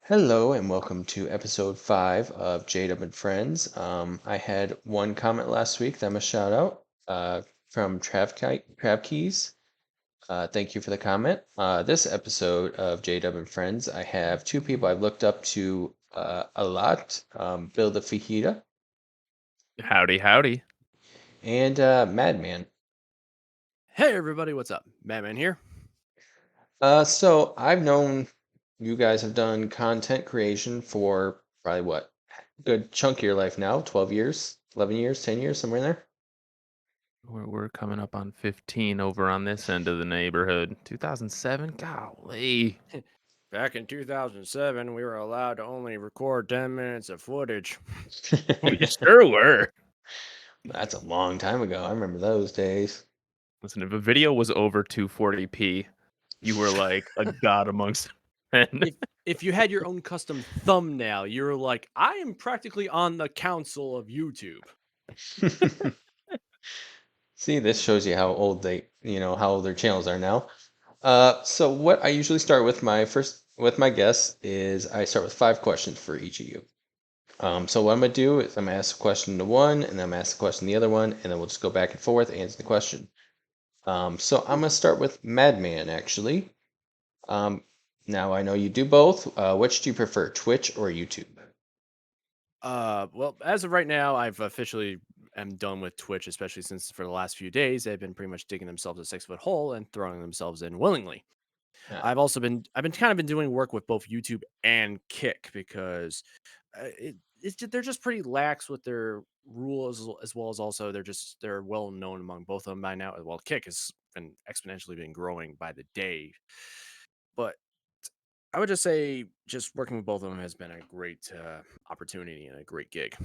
Hello and welcome to episode 5 of JDUB&Friends. I had one comment last week that I'm a shout out from Travkeys. Thank you for the comment. This episode of JDUB&Friends, I have two people I've looked up to a lot, BillTheFajita Howdy, howdy. and Madman. Hey everybody, what's up? Madman here. So I've known you guys have done content creation for probably what? Good chunk of your life now, 12 years, 11 years, 10 years, somewhere in there. We're coming up on 15 over on this end of the neighborhood. 2007? Golly. Back in 2007, we were allowed to only record 10 minutes of footage. We sure were. That's a long time ago. I remember those days. Listen, if a video was over 240p, you were like a god amongst men. If you had your own custom thumbnail, you were like, I am practically on the council of YouTube. See, this shows you how old how old their channels are now. So what I usually start with with my guests is I start with 5 questions for each of you. So what I'm gonna do is I'm gonna ask a question to one, and then I'm gonna ask a question to the other one, and then we'll just go back and forth, answer the question. So I'm gonna start with Madman actually. Now I know you do both. Which do you prefer, Twitch or YouTube? Well, as of right now, I've officially am done with Twitch, especially since for the last few days they've been pretty much digging themselves a 6-foot hole and throwing themselves in willingly. Uh, I've been kind of been doing work with both YouTube and Kick because they're just pretty lax with their rules as well as also they're well known among both of them by now. Well, Kick has been exponentially been growing by the day, but I would just say just working with both of them has been a great opportunity and a great gig.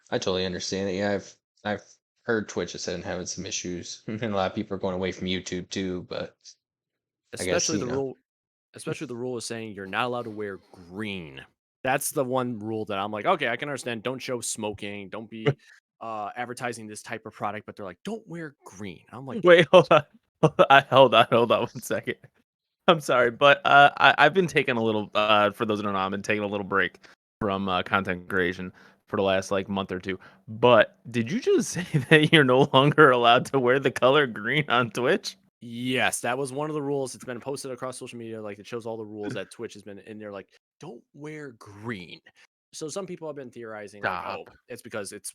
I totally understand it. Yeah, I've heard Twitch has been having some issues, and a lot of people are going away from YouTube too. But I guess Especially the rule especially the rule is saying you're not allowed to wear green. That's the one rule that I'm like, okay, I can understand. Don't show smoking. Don't be advertising this type of product, but they're like, don't wear green. I'm like, Wait, hold on. Hold on 1 second. I'm sorry, but I've been taking a little, for those who don't know, I've been taking a little break from content creation for the last like month or two. But did you just say that you're no longer allowed to wear the color green on Twitch? yes, that was one of the rules. It's been posted across social media. Like it shows all the rules that Twitch has been in there. Like, don't wear green. So some people have been theorizing like, oh, Stop. it's because it's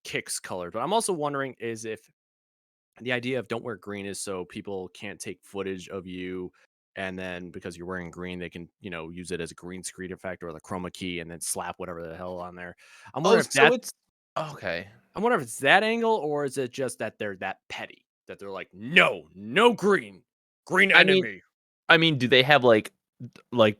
Kick's color. But I'm also wondering is if the idea of don't wear green is so people can't take footage of you and then because you're wearing green they can use it as a green screen effect or the chroma key and then slap whatever the hell on there. i'm Oh, wondering if so that it's okay. I'm wondering if it's that angle or is it just that they're that petty that they're like no green I mean, enemy. do they have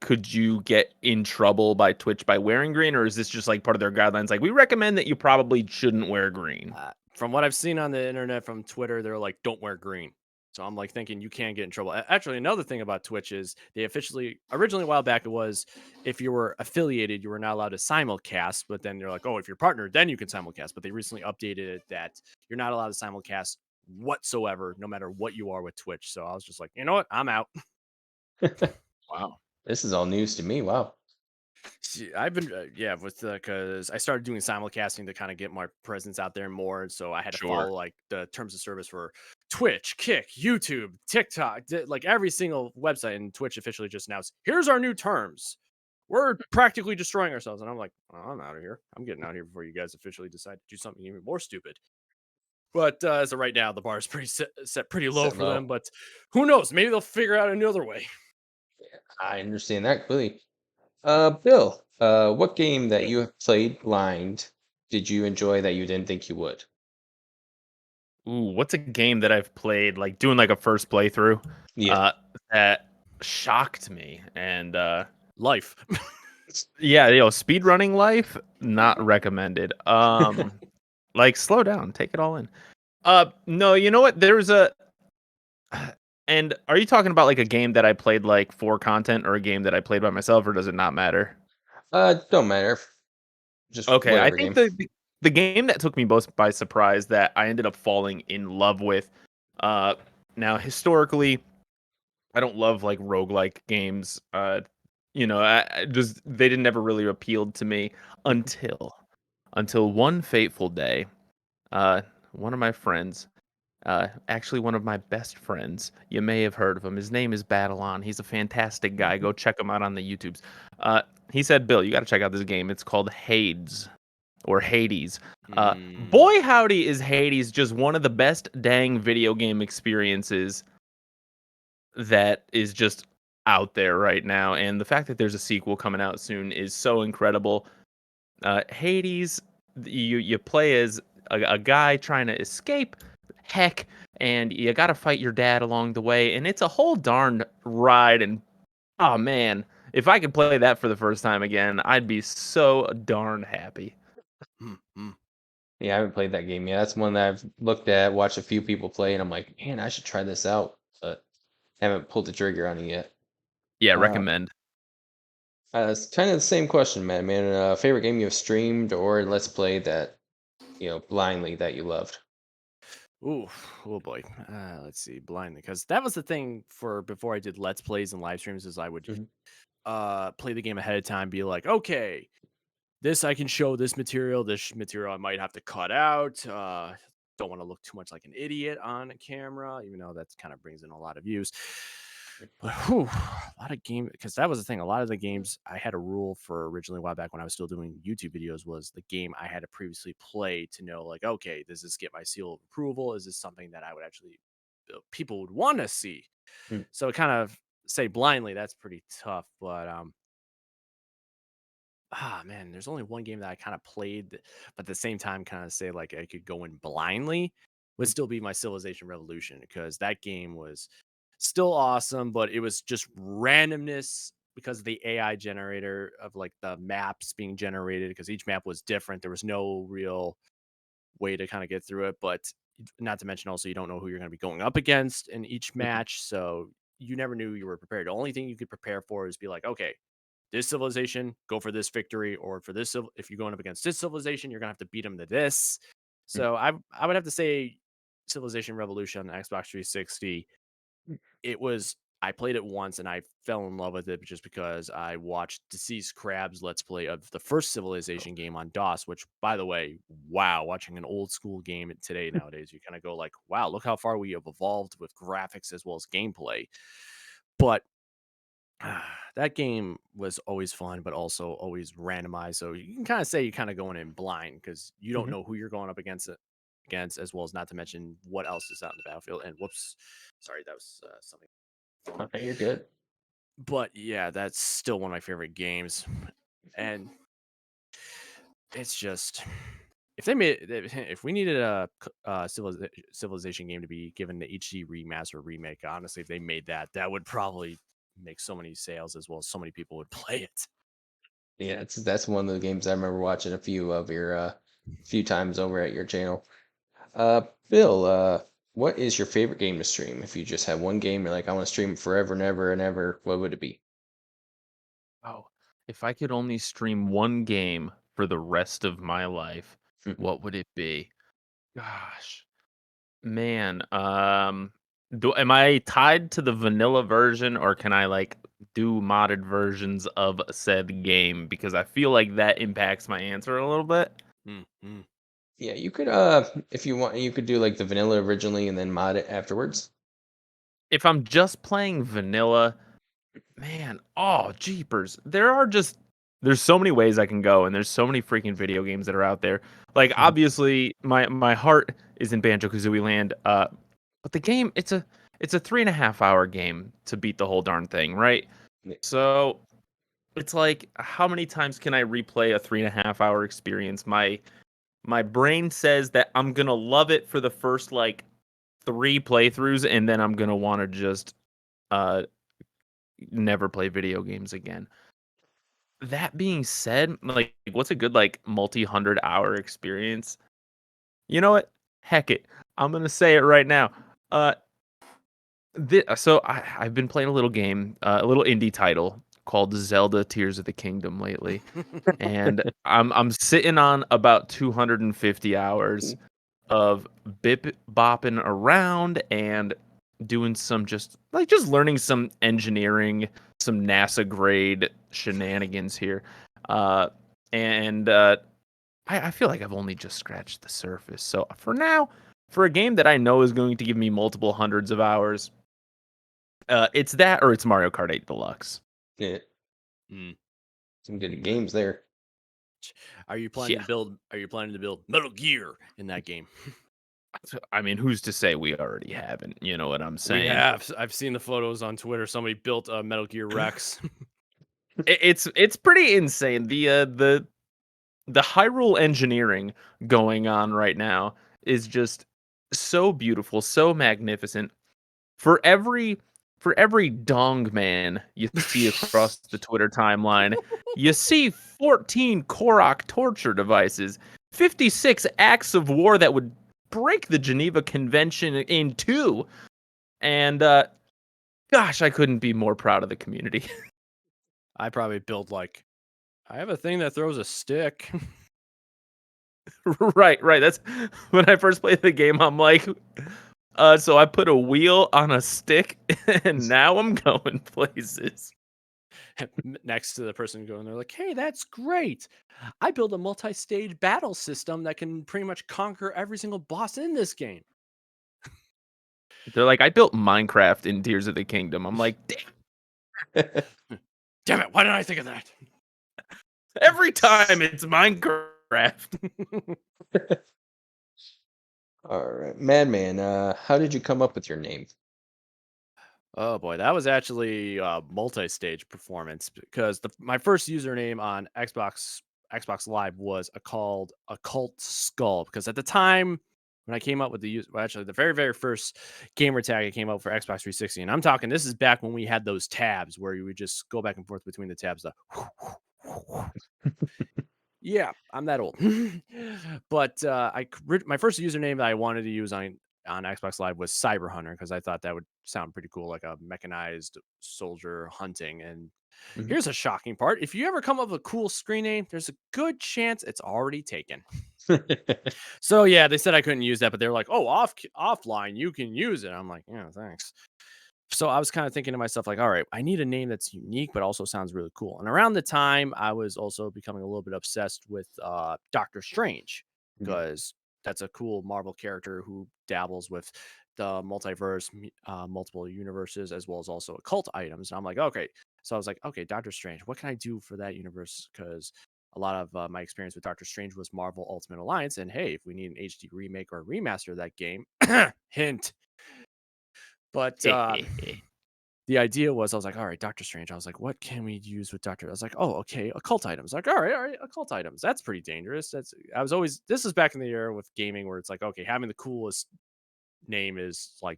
could you get in trouble by Twitch by wearing green, or is this just like part of their guidelines? Like, we recommend that you probably shouldn't wear green. From what I've seen on the internet from Twitter, they're like, don't wear green. So I'm like thinking you can get in trouble. Actually, another thing about Twitch is they officially, originally a while back, it was if you were affiliated, you were not allowed to simulcast. But then they're like, oh, if you're partnered, then you can simulcast. But they recently updated it that you're not allowed to simulcast whatsoever, no matter what you are with Twitch. So I was just like, you know what? I'm out. Wow. This is all news to me. Wow. See, I've been yeah, with because I started doing simulcasting to kind of get my presence out there more, so I had to Sure. follow like the terms of service for Twitch, Kick, YouTube, TikTok, like every single website. And Twitch officially just announced, "Here's our new terms. We're practically destroying ourselves." And I'm like, oh, I'm out of here. I'm getting out of here before you guys officially decide to do something even more stupid. But as of right now, the bar is pretty set pretty low Set for them. low. But who knows? Maybe they'll figure out another way. I understand that clearly. Bill, what game that you have played blind did you enjoy that you didn't think you would? Ooh, what's a game that I've played, like, doing, like, a first playthrough, Yeah. uh, that shocked me? And, Life. yeah, speedrunning life, not recommended. Like, slow down, take it all in. No, you know what? There's a and are you talking about, like, a game that I played, like, for content or a game that I played by myself, or does it not matter? Don't matter. Just Okay, I whatever think game. the game that took me both by surprise that I ended up falling in love with, now historically, I don't love like roguelike games. I just they didn't never really appealed to me until one fateful day. One of my friends, actually one of my best friends, you may have heard of him. His name is Battleon. He's a fantastic guy. Go check him out on the YouTubes. Uh, he said, "Bill, you got to check out this game. It's called Hades or Hades." Boy, howdy, is Hades just one of the best dang video game experiences that is just out there right now. And the fact that there's a sequel coming out soon is so incredible. Hades, you play as a guy trying to escape heck, and you got to fight your dad along the way, and it's a whole darn ride. And oh man, if I could play that for the first time again, I'd be so darn happy. Yeah, I haven't played that game yet. That's one that I've looked at, watched a few people play, and I'm like, man, I should try this out, but haven't pulled the trigger on it yet. Yeah, Uh, recommend. it's kind of the same question, man. Favorite game you've streamed or let's play that blindly that you loved? Ooh, oh boy. Let's see, blindly, because that was the thing for before I did Let's Plays and live streams, is I would Mhm. play the game ahead of time, be like, okay, this I can show this material, this material I might have to cut out. Don't want to look too much like an idiot on camera, even though that kind of brings in a lot of views. But whew, a lot of game, because that was the thing. A lot of the games I had a rule for originally a while back when I was still doing YouTube videos, was the game I had to previously play to know, like, okay, does this get my seal of approval? Is this something that I would actually people would want to see? Mm. So kind of say blindly, that's pretty tough. But man, there's only one game that I kind of played, but at the same time, kind of say like I could go in blindly, would still be my Civilization Revolution, because that game was still awesome, but it was just randomness because of the AI generator of like the maps being generated, because each map was different. There was no real way to kind of get through it, but not to mention also you don't know who you're going to be going up against in each Mhm. match, so you never knew you were prepared. The only thing you could prepare for is be like, okay, this civilization, go for this victory, or for this, if you're going up against this civilization, you're gonna have to beat them to this. Mm. So I would have to say Civilization Revolution on the Xbox 360. It was, I played it once and I fell in love with it just because I watched Deceased Crab's Let's Play of the first Civilization game on DOS, which, by the way, wow, watching an old school game today nowadays, you kind of go like, wow, look how far we have evolved with graphics as well as gameplay. But that game was always fun, but also always randomized. So you can kind of say you're kind of going in blind because you don't Mhm. know who you're going up against, as well as not to mention what else is out in the battlefield. And whoops, sorry, that was something. Okay, you're good. But yeah, that's still one of my favorite games, and it's just, if they made if we needed a civilization game to be given the HD remaster remake, honestly, if they made that, that would probably make so many sales, as well as so many people would play it. Yeah, that's one of the games I remember watching a few times over at your channel. Bill, what is your favorite game to stream? If you just had one game, you're like, I want to stream it forever and ever and ever, what would it be? Oh, if I could only stream one game for the rest of my life, Mhm. what would it be? Gosh, man, am I tied to the vanilla version, or can I like do modded versions of said game? Because I feel like that impacts my answer a little bit. Mm. Yeah, you could if you want, you could do like the vanilla originally and then mod it afterwards. If I'm just playing vanilla, man, oh jeepers. There's so many ways I can go, and there's so many freaking video games that are out there. Like Mhm. obviously my heart is in Banjo-Kazooie Land. But the game, it's a 3.5 hour game to beat the whole darn thing, right? Yeah. So it's like, how many times can I replay a 3.5 hour experience? My brain says that I'm gonna love it for the first like 3 playthroughs, and then I'm gonna want to just uh never play video games again. That being said, like, what's a good like multi-100 hour experience? You know what? Heck it. I'm gonna say it right now. Uh, so I've been playing a little game, a little indie title called Zelda Tears of the Kingdom lately, and I'm sitting on about 250 hours of bip bopping around, and doing some just learning some engineering, some NASA grade shenanigans here. Uh, and I feel like I've only just scratched the surface. So for now, for a game that I know is going to give me multiple hundreds of hours, it's that or it's Mario Kart 8 Deluxe. Yeah, Mm. some good games there. Are you planning Yeah. to build? Are you planning to build Metal Gear in that game? I mean, who's to say we already haven't? You know what I'm We saying? have. I've seen the photos on Twitter. Somebody built a Metal Gear Rex. It's pretty insane. The Hyrule engineering going on right now is just so beautiful, so magnificent. For every dong man you see across the Twitter timeline, you see 14 Korok torture devices, 56 acts of war that would break the Geneva Convention in two, and gosh, I couldn't be more proud of the community. I probably built like. I have a thing that throws a stick. Right. That's when I first played the game. I'm like, so I put a wheel on a stick, and now I'm going places. Next to the person going, they're like, "Hey, that's great! I built a multi-stage battle system that can pretty much conquer every single boss in this game." They're like, I built Minecraft in Tears of the Kingdom. I'm like, damn, Damn it! Why didn't I think of that? every time it's Minecraft. All right, Madman. How did you come up with your name? Oh boy, that was actually a multi-stage performance because my first username on Xbox Live was called Occult Skull because at the time when I came up with actually the very first gamer tag I came out for Xbox 360, and I'm talking this is back when we had those tabs where you would just go back and forth between the tabs. Yeah, I'm that old. But my first username that I wanted to use on Xbox Live was Cyber Hunter because I thought that would sound pretty cool, like a mechanized soldier hunting. And Mhm. here's a shocking part: if you ever come up with a cool screen name, there's a good chance it's already taken. So yeah, they said I couldn't use that, but they're like, "Oh, offline, you can use it." I'm like, "Yeah, thanks." So I was kind of thinking to myself, like, all right, I need a name that's unique, but also sounds really cool. And around the time, I was also becoming a little bit obsessed with Doctor Strange Mhm. because that's a cool Marvel character who dabbles with the multiverse, multiple universes, as well as also occult items. And I'm like, okay. So I was like, okay, Doctor Strange, what can I do for that universe? Because a lot of my experience with Doctor Strange was Marvel Ultimate Alliance. And hey, if we need an HD remake or a remaster of that game, hint. But the idea was I was like, all right, Doctor Strange. I was like, what can we use with Doctor? I was like, oh, okay, occult items. Like, all right, occult items. That's pretty dangerous. I was always this is back in the era with gaming where it's like, okay, having the coolest name is like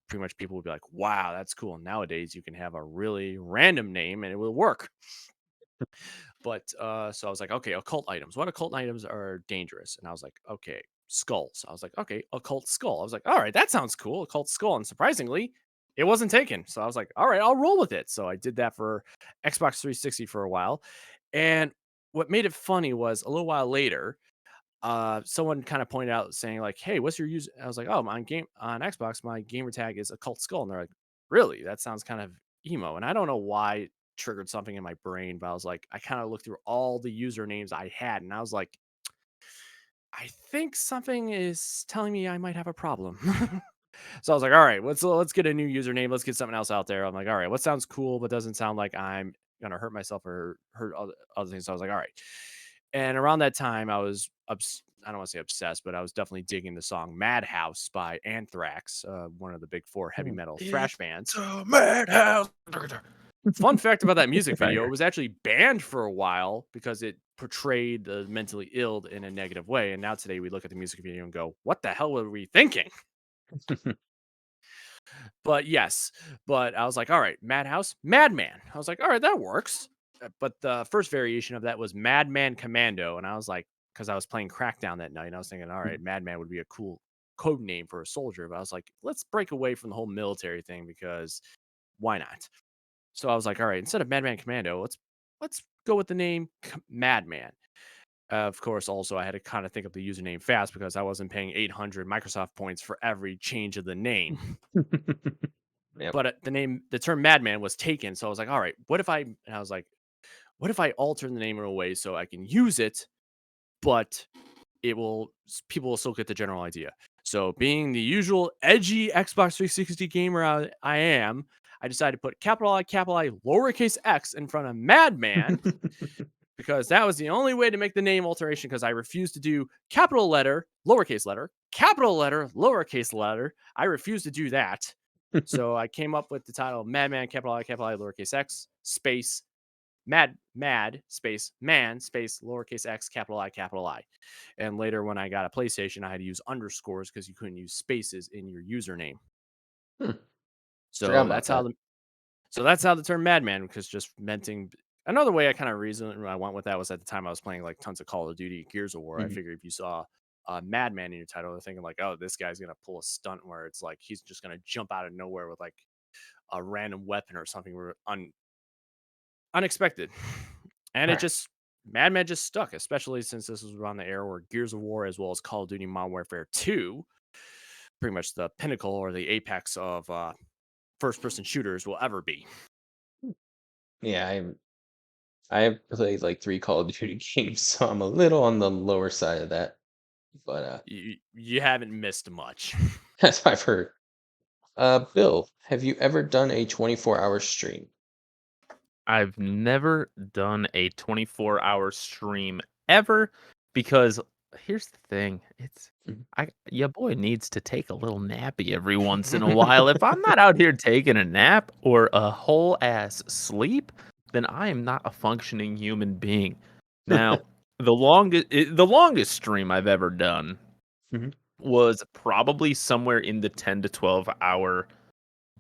pretty much people would be like, wow, that's cool. Nowadays you can have a really random name and it will work. But so I was like, okay, occult items. What occult items are dangerous? And I was like, okay, skulls. I was like, okay, occult skull. I was like, all right, that sounds cool, occult skull. And surprisingly, it wasn't taken. So I was like, all right, I'll roll with it. So I did that for Xbox 360 for a while. And what made it funny was a little while later, someone kind of pointed out saying like, "Hey, what's your use?" I was like, "Oh, on Xbox, my gamer tag is occult skull." And they're like, "Really? That sounds kind of emo." And I don't know why it triggered something in my brain, but I was like, I kind of looked through all the usernames I had, and I was like, I think something is telling me I might have a problem. So I was like, all right, let's get a new username. Let's get something else out there. I'm like, all right, what sounds cool but doesn't sound like I'm gonna hurt myself or hurt other things. So I was like, all right. And around that time, I was I don't want to say obsessed, but I was definitely digging the song "Madhouse" by Anthrax, one of the big four heavy metal thrash bands. It's a madhouse. Fun fact about that music video, it Banger. was actually banned for a while because it portrayed the mentally ill in a negative way. And now today we look at the music video and go, what the hell were we thinking? But yes, but I was like, all right, Madhouse, Madman. I was like, all right, that works. But the first variation of that was Madman Commando. And I was like, because I was playing Crackdown that night, and I was thinking, all right, Madman would be a cool code name for a soldier. But I was like, let's break away from the whole military thing because why not? So I was like, all right, instead of Madman Commando, let's go with the name Madman. Of course, also I had to kind of think of the username fast because I wasn't paying 800 Microsoft points for every change of the name. Yep. But the term Madman was taken, so I was like, all right, and I was like, what if I alter the name in a way so I can use it, but people will still get the general idea. So, being the usual edgy Xbox 360 gamer I am, I decided to put capital I, lowercase x in front of Madman because that was the only way to make the name alteration because I refused to do capital letter, lowercase letter, capital letter, lowercase letter. I refused to do that. So I came up with the title Madman, capital I, lowercase x, space, mad, space, man, space, lowercase x, capital I. And later when I got a PlayStation, I had to use underscores because you couldn't use spaces in your username. Hmm. Forgot So about that's how that. the so that's how the term madman, because just menting another way I kind of reason I went with that was at the time I was playing like tons of Call of Duty, Gears of War. I Mhm. figured if you saw Madman in your title, they're thinking like, oh, this guy's gonna pull a stunt where it's like he's just gonna jump out of nowhere with like a random weapon or something unexpected. And it Right. just Madman just stuck, especially since this was around the era where Gears of War as well as Call of Duty Modern Warfare 2, pretty much the pinnacle or the apex of first person shooters will ever be. Yeah, I've played like 3 Call of Duty games, so I'm a little on the lower side of that, but, You haven't missed much. that's what I've heard. Bill, have you ever done a 24-hour stream? I've never done a 24-hour stream ever because here's the thing. Mhm. Your boy needs to take a little nappy every once in a while. If I'm not out here taking a nap or a whole ass sleep, then I am not a functioning human being. Now, the longest stream I've ever done Mhm. was probably somewhere in the 10 to 12 hour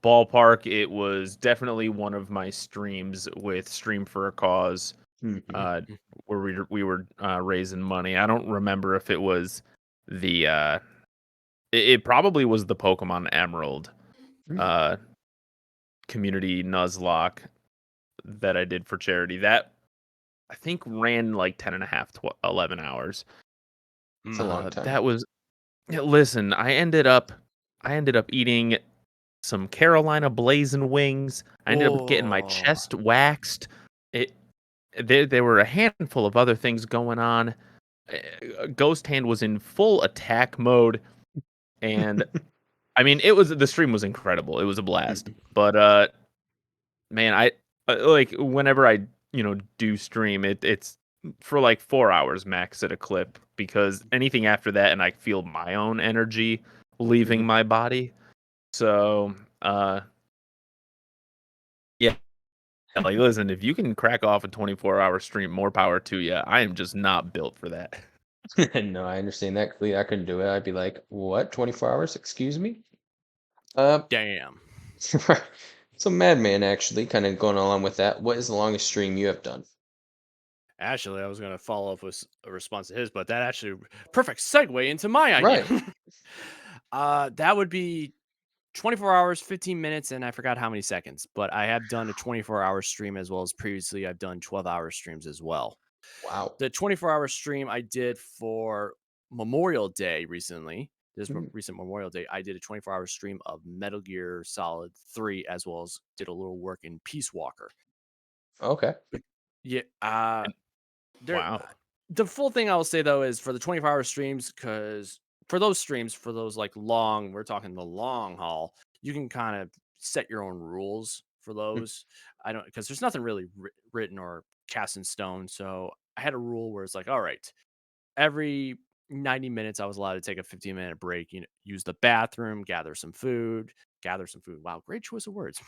ballpark. It was definitely one of my streams with Stream for a Cause, Mhm. uh, where we were raising money. I don't remember if it was the it probably was the Pokemon Emerald Mm. uh community Nuzlocke that I did for charity. That I think ran like 10 and a half, 11 hours. It's a Mm. long time. That was yeah, listen, I ended up eating some Carolina blazing wings. I ended up getting my Oh. chest waxed. It there were a handful of other things going on. Ghost Hand was in full attack mode, and I mean, the stream was incredible. It was a blast. Mhm. But man, I like whenever I do stream it's for like 4 hours max at a clip because anything after that, and I feel my own energy leaving Mhm. my body. So yeah. Like, listen, if you can crack off a 24-hour stream, more power to you. I am just not built for that. No, I understand that completely. I couldn't do it. I'd be like, "What? 24 hours? Excuse me?" Uh, Damn. so Madman, actually, kind of going along with that, what is the longest stream you have done? Actually, I was going to follow up with a response to his, but that actually perfect segue into my idea. Right. That would be 24 hours, 15 minutes, and I forgot how many seconds. But I have done a 24-hour stream as well as previously I've done 12-hour streams as well. Wow. The 24-hour stream I did for Memorial Day recently. This Mhm. recent Memorial Day, I did a 24-hour stream of Metal Gear Solid 3 as well as did a little work in Peace Walker. Okay. Yeah, And there wow. the full thing I will say though is for the 24-hour streams, because for those streams, for those like long, we're talking the long haul, you can kind of set your own rules for Mm. those. I don't because there's nothing really written or cast in stone. So I had a rule where it's like, all right, every 90 minutes I was allowed to take a 15-minute break, use the bathroom, gather some food. Wow, great choice of words.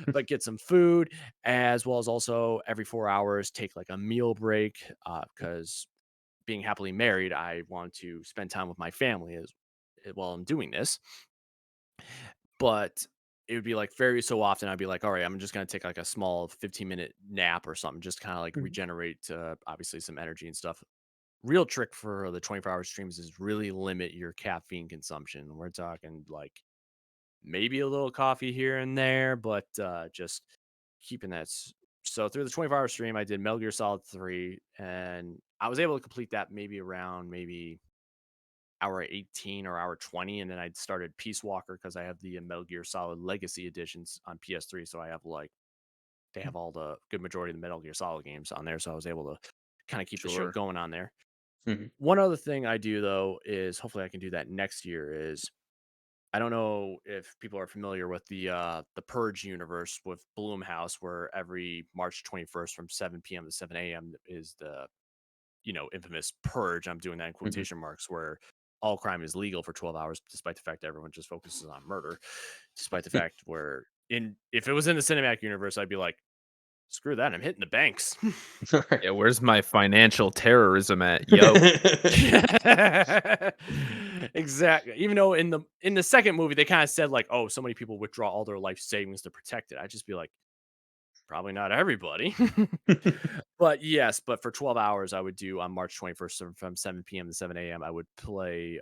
But get some food as well as also every 4 hours take like a meal break because being happily married, I want to spend time with my family as while I'm doing this. But it would be like very so often I'd be like, all right, I'm just gonna take like a small 15-minute nap or something, just kind of like Mhm. regenerate obviously some energy and stuff. Real trick for the 24-hour streams is really limit your caffeine consumption. We're talking like maybe a little coffee here and there, but just keeping that So through the 24-hour stream, I did Metal Gear Solid 3, and I was able to complete that around hour 18 or hour 20, and then I started Peace Walker because I have the Metal Gear Solid Legacy editions on PS3, so I have they have all the good majority of the Metal Gear Solid games on there, so I was able to kind of keep the show Sure. going on there. Mhm. One other thing I do though is hopefully I can do that next year is I don't know if people are familiar with the Purge universe with Bloomhouse, where every March 21st from 7 p.m. to 7 a.m. is the infamous purge. I'm doing that in Mhm. quotation marks, where all crime is legal for 12 hours, despite the fact that everyone just focuses on murder. Despite the fact where if it was in the cinematic universe, I'd be like, screw that, I'm hitting the banks. Yeah, where's my financial terrorism at, yo? Exactly. Even though in the second movie they kind of said like, oh, so many people withdraw all their life savings to protect it. I'd just be like, probably not everybody. But yes, but for 12 hours, I would do on March 21st from 7 p.m. to 7 a.m. I would play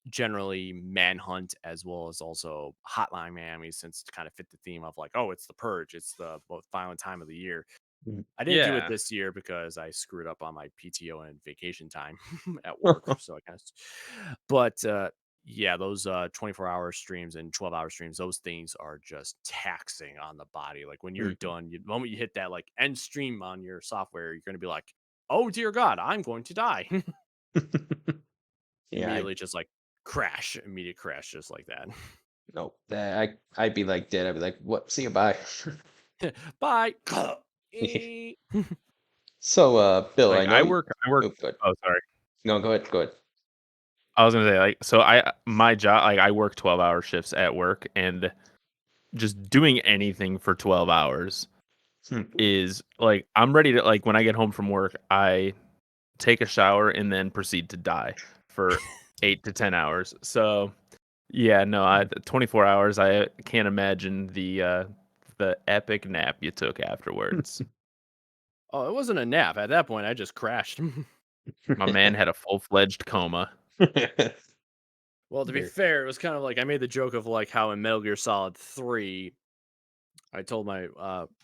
generally Manhunt as well as also Hotline Miami, since to kind of fit the theme of like, oh, it's the purge, it's the most violent time of the year. Mhm. I didn't do it Yeah. this year because I screwed up on my PTO and vacation time at work. So I kind of, but yeah, those 24-hour streams and 12-hour streams, those things are just taxing on the body. Like when you're Mhm. done, the moment you hit that like end stream on your software, you're going to be like, oh dear God, I'm going to die. Yeah, Immediately just like crash, immediate crash, just like that. no, I'd be like dead. I'd be like, what? See you, bye. Bye. Yeah. Eh. So, Bill, I Like know. I work. Oh, good. Oh, sorry. No, go ahead. Go ahead. I was gonna say so my job, I work 12-hour shifts at work, and just doing anything for 12 hours Hmm. is like I'm ready to, like, when I get home from work, I take a shower and then proceed to die for 8 to 10 hours. So yeah, no, 24 hours. I can't imagine the epic nap you took afterwards. Oh, it wasn't a nap. At that point, I just crashed. My man had a full-fledged coma. Well, to be Very- fair, it was kind of like I made the joke of like how in Metal Gear Solid 3, I told my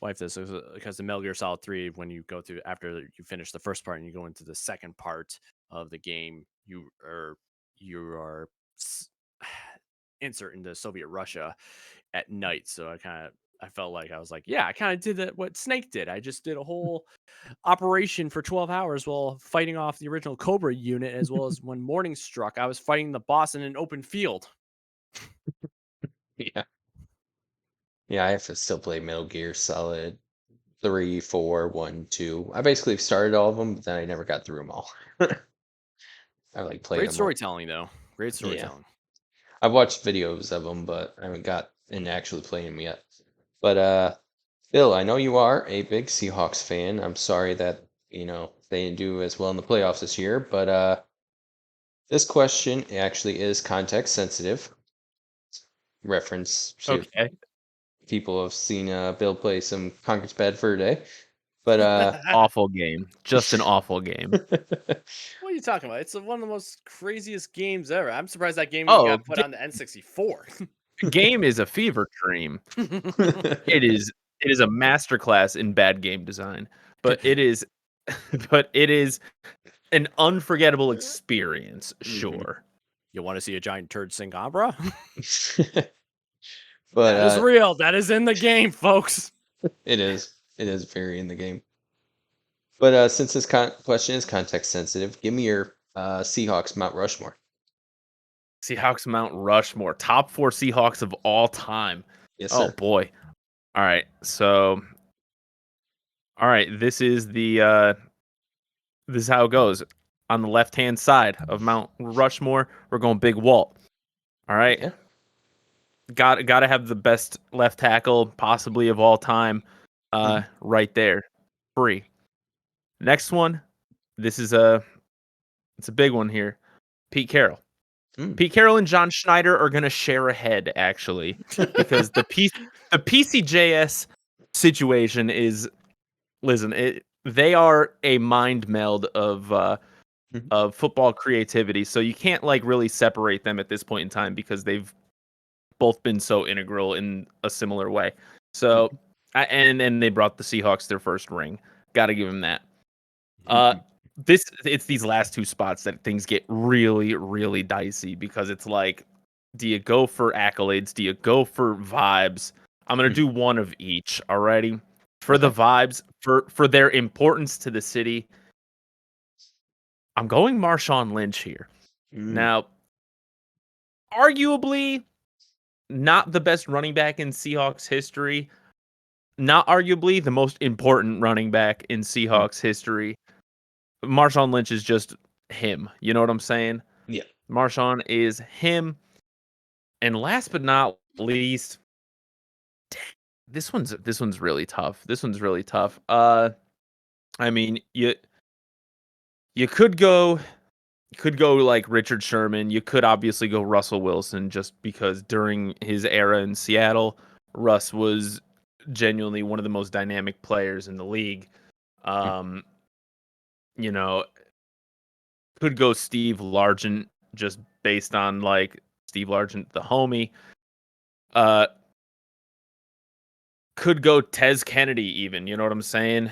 wife this because in Metal Gear Solid 3, when you go through after you finish the first part and you go into the second part of the game, you are s- insert into Soviet Russia at night. So I felt like I was like, yeah, I kind of did what Snake did. I just did a whole operation for 12 hours while fighting off the original Cobra unit, as well as when morning struck, I was fighting the boss in an open field. Yeah. Yeah, I have to still play Metal Gear Solid 3, 4, 1, 2. I basically started all of them, but then I never got through them all. I like played Great them all. storytelling, though. Great Yeah. storytelling. I've watched videos of them, but I haven't got into actually playing them yet. But Bill, I know you are a big Seahawks fan. I'm sorry that, they didn't do as well in the playoffs this year, but this question actually is context sensitive. Reference to if Okay. people have seen Bill play some Conker's Bad Fur Day. But Awful game. Just an awful game. What are you talking about? It's one of the most craziest games ever. I'm surprised that game even Oh, got put on the N64. game is a fever dream. It is a masterclass in bad game design, but it is but it is an unforgettable experience, Mhm. sure. You want to see a giant turd sing opera? But That is real. That is in the game, folks. it is. It is very in the game. But since this question is context sensitive, give me your Seahawks Mount Rushmore. Seahawks Mount Rushmore, top 4 Seahawks of all time. Yes, Oh sir. boy. All right. So all right, this is how it goes. On the left-hand side of Mount Rushmore, we're going Big Walt. All right. Yeah. Got to have the best left tackle possibly of all time, Mhm. right there, free. Next one, it's a big one here. Pete Carroll. Mm. Pete Carroll and John Schneider are gonna share a head actually, because the PCJS situation is, listen, they are a mind meld Mhm. of football creativity, so you can't like really separate them at this point in time because they've both been so integral in a similar way. So Mhm. And they brought the Seahawks their first ring. Got to give him that. It's these last two spots that things get really, really dicey because it's like, do you go for accolades? Do you go for vibes? I'm gonna do one of each. Alrighty, for the Okay. vibes, for their importance to the city, I'm going Marshawn Lynch here. Now, arguably not the best running back in Seahawks history. Not arguably the most important running back in Seahawks history. Marshawn Lynch is just him. You know what I'm saying? Yeah. Marshawn is him. And last but not least, this one's really tough. This one's really tough. I mean, you could go like Richard Sherman. You could obviously go Russell Wilson just because during his era in Seattle, Russ was genuinely one of the most dynamic players in the league. You know, could go Steve Largent just based on like Steve Largent, the homie. Could go Tez Kennedy even. You know what I'm saying?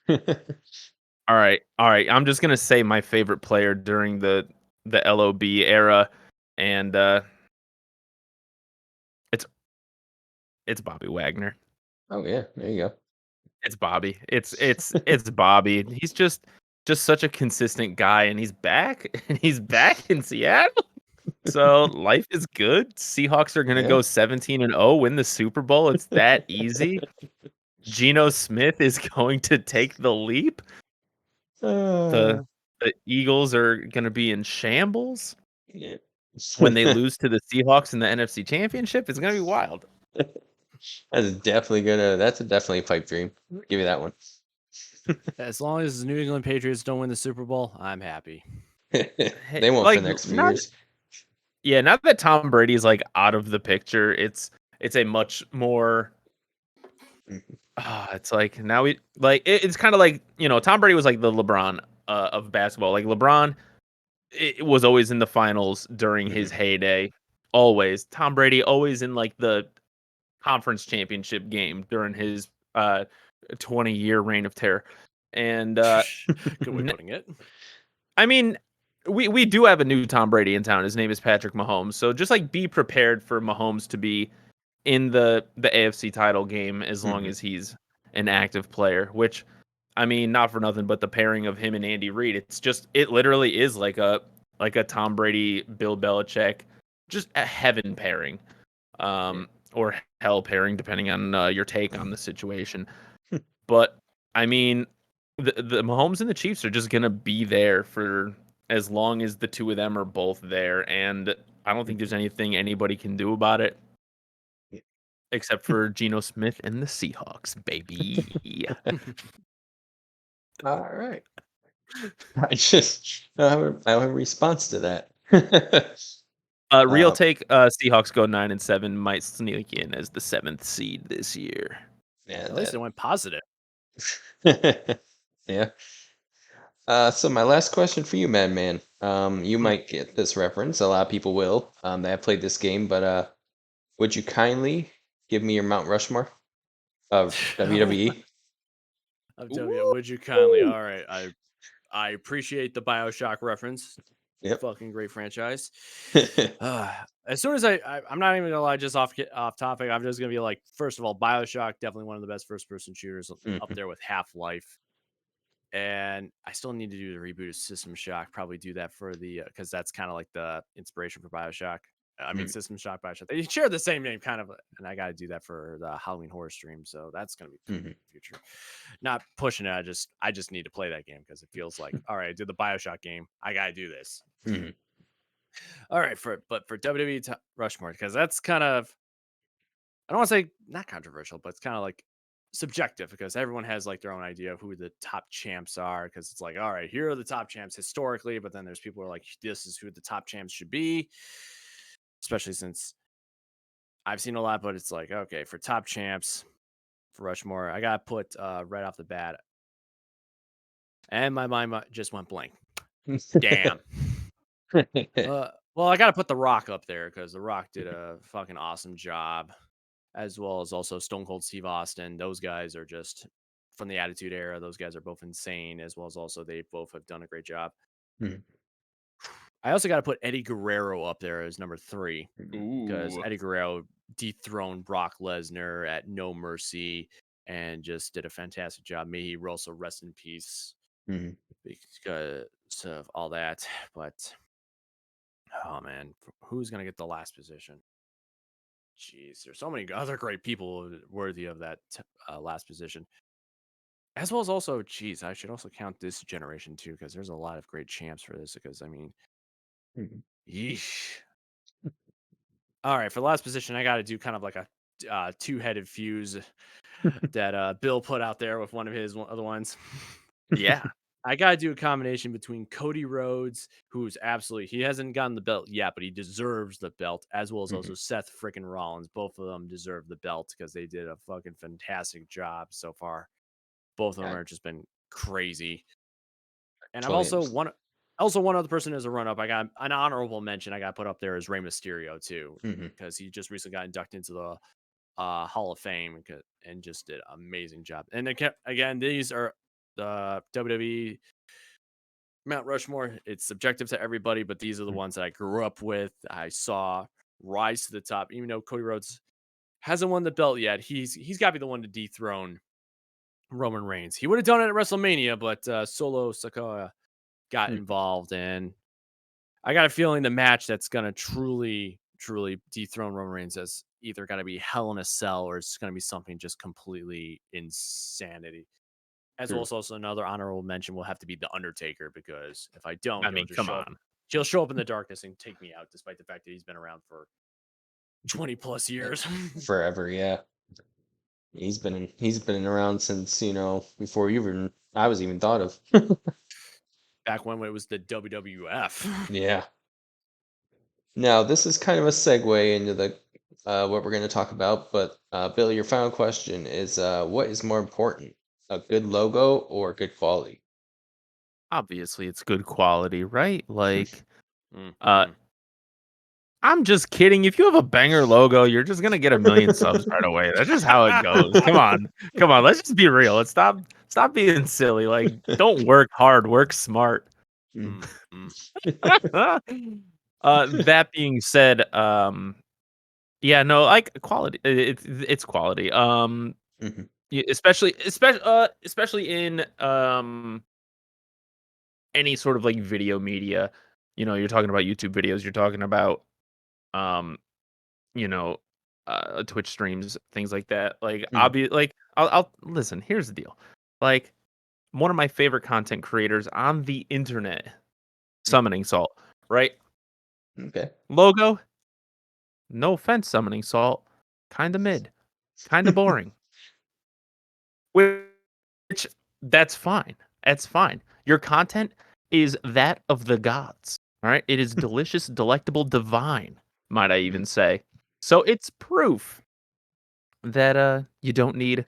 All right. I'm just gonna say my favorite player during the LOB era, and it's Bobby Wagner. Oh yeah, there you go. It's Bobby. It's Bobby. He's just such a consistent guy, and he's back. And he's back in Seattle. So life is good. Seahawks are gonna Yeah. go 17-0, win the Super Bowl. It's that easy. Geno Smith is going to take the leap. The Eagles are gonna be in shambles. Yeah. When they lose to the Seahawks in the NFC Championship, it's gonna be wild. That's definitely a pipe dream. Give you that one. As long as the New England Patriots don't win the Super Bowl, I'm happy. Hey, They won't for like the next few not years. now that Tom Brady's like out of the picture, it's a much more it's like now it's kind of like, Tom Brady was like the LeBron of basketball. Like LeBron it was always in the finals during his heyday. Always. Tom Brady always in like the conference championship game during his 20-year reign of terror. And Good way of putting it. I mean, we do have a new Tom Brady in town. His name is Patrick Mahomes. So just like be prepared for Mahomes to be in the AFC title game as long as he's an active player, which I mean, not for nothing, but the pairing of him and Andy Reid, it literally is like a Tom Brady, Bill Belichick, just a heaven pairing. Or hell pairing, depending on your take on the situation. But I mean, the Mahomes and the Chiefs are just gonna be there for as long as the two of them are both there, and I don't think there's anything anybody can do about it, except for Geno Smith and the Seahawks, baby. All right. I don't have a response to that. Real take: Seahawks go 9-7, might sneak in as the 7th seed this year. Yeah, At least it went positive. yeah. So my last question for you, Madman. You might get this reference. A lot of people will. That have played this game, but would you kindly give me your Mount Rushmore of WWE? Would you kindly? All right, I appreciate the BioShock reference. Yep. Fucking great franchise. As soon as I'm not even gonna lie, just off topic. I'm just gonna be like, first of all, BioShock, definitely one of the best first person shooters up there with Half-Life. And I still need to do the reboot of System Shock. Probably do that for the because that's kind of like the inspiration for BioShock. I mean, System Shock, BioShock. They share the same name, kind of, and I got to do that for the Halloween horror stream. So that's gonna be cool in the future. Not pushing it. I just need to play that game because it feels like, all right, I did the BioShock game. I gotta do this. All right, for WWE Rushmore, because that's kind of, I don't want to say not controversial, but it's kind of like subjective because everyone has like their own idea of who the top champs are. Because it's like, all right, here are the top champs historically, but then there's people who are like, this is who the top champs should be. Especially since I've seen a lot, but it's like, okay, for top champs for Rushmore, I gotta put right off the bat, and my mind just went blank. Damn. Well, I got to put The Rock up there because The Rock did a fucking awesome job, as well as also Stone Cold Steve Austin. Those guys are just from the Attitude Era. Those guys are both insane, as well as also they both have done a great job. Mhm. I also got to put Eddie Guerrero up there as number 3 because Ooh. Eddie Guerrero dethroned Brock Lesnar at No Mercy and just did a fantastic job. May he also rest in peace Mhm. because of all that. But oh man, who's gonna get the last position? Jeez, there's so many other great people worthy of that last position, as well as also, geez, I should also count this generation too because there's a lot of great champs for this. Because I mean, Mhm. yeesh. All right, for the last position, I got to do kind of like a two-headed fuse that Bill put out there with one of his other ones. Yeah. I got to do a combination between Cody Rhodes, who's absolutely, he hasn't gotten the belt yet, but he deserves the belt, as well as also Mhm. Seth freaking Rollins. Both of them deserve the belt because they did a fucking fantastic job so far. Both of them Yeah, are just been crazy. And I've totally also understand. one other person as a run up. I got an honorable mention. I got put up there as Rey Mysterio too, Mhm. because he just recently got inducted into the Hall of Fame and just did an amazing job. And again, these are the WWE Mount Rushmore. It's subjective to everybody, but these are the Mhm. ones that I grew up with. I saw rise to the top. Even though Cody Rhodes hasn't won the belt yet, he's got to be the one to dethrone Roman Reigns. He would have done it at WrestleMania, but Solo Sikoa got Mhm. involved, and I got a feeling the match that's gonna truly dethrone Roman Reigns is either gonna be Hell in a Cell or it's gonna be something just completely insanity. As well True. as also another honorable mention will have to be the Undertaker because if I don't, I mean, come on. He'll show up in the darkness and take me out, despite the fact that he's been around for 20 plus Uh, years. Forever, yeah. He's been around since, before you even I was even thought of. Back when it was the WWF. Yeah. Now, this is kind of a segue into the what we're going to talk about, but Billy, your final question is what is more important, a good logo or good quality? Obviously, it's good quality, right? Like, uh, Mm-hmm. I'm just kidding. If you have a banger logo, you're just gonna get a million subs right away. That's just how it goes. Come on, come on. Let's just be real. Let's stop being silly. Like, don't work hard, work smart. Mm. That being said, yeah, no, like quality. It's quality. Mhm. Especially in any sort of like video media. You're talking about YouTube videos. You're talking about um you know, Twitch streams, things like that. Like, Mhm. I'll listen. Here's the deal. Like, one of my favorite content creators on the internet, Mhm. Summoning Salt, right? Okay. Logo, no offense, Summoning Salt, kind of mid, kind of boring. Which that's fine. That's fine. Your content is that of the gods. All right, it is delicious, delectable, divine. Might I Mhm. even say? So it's proof that you don't need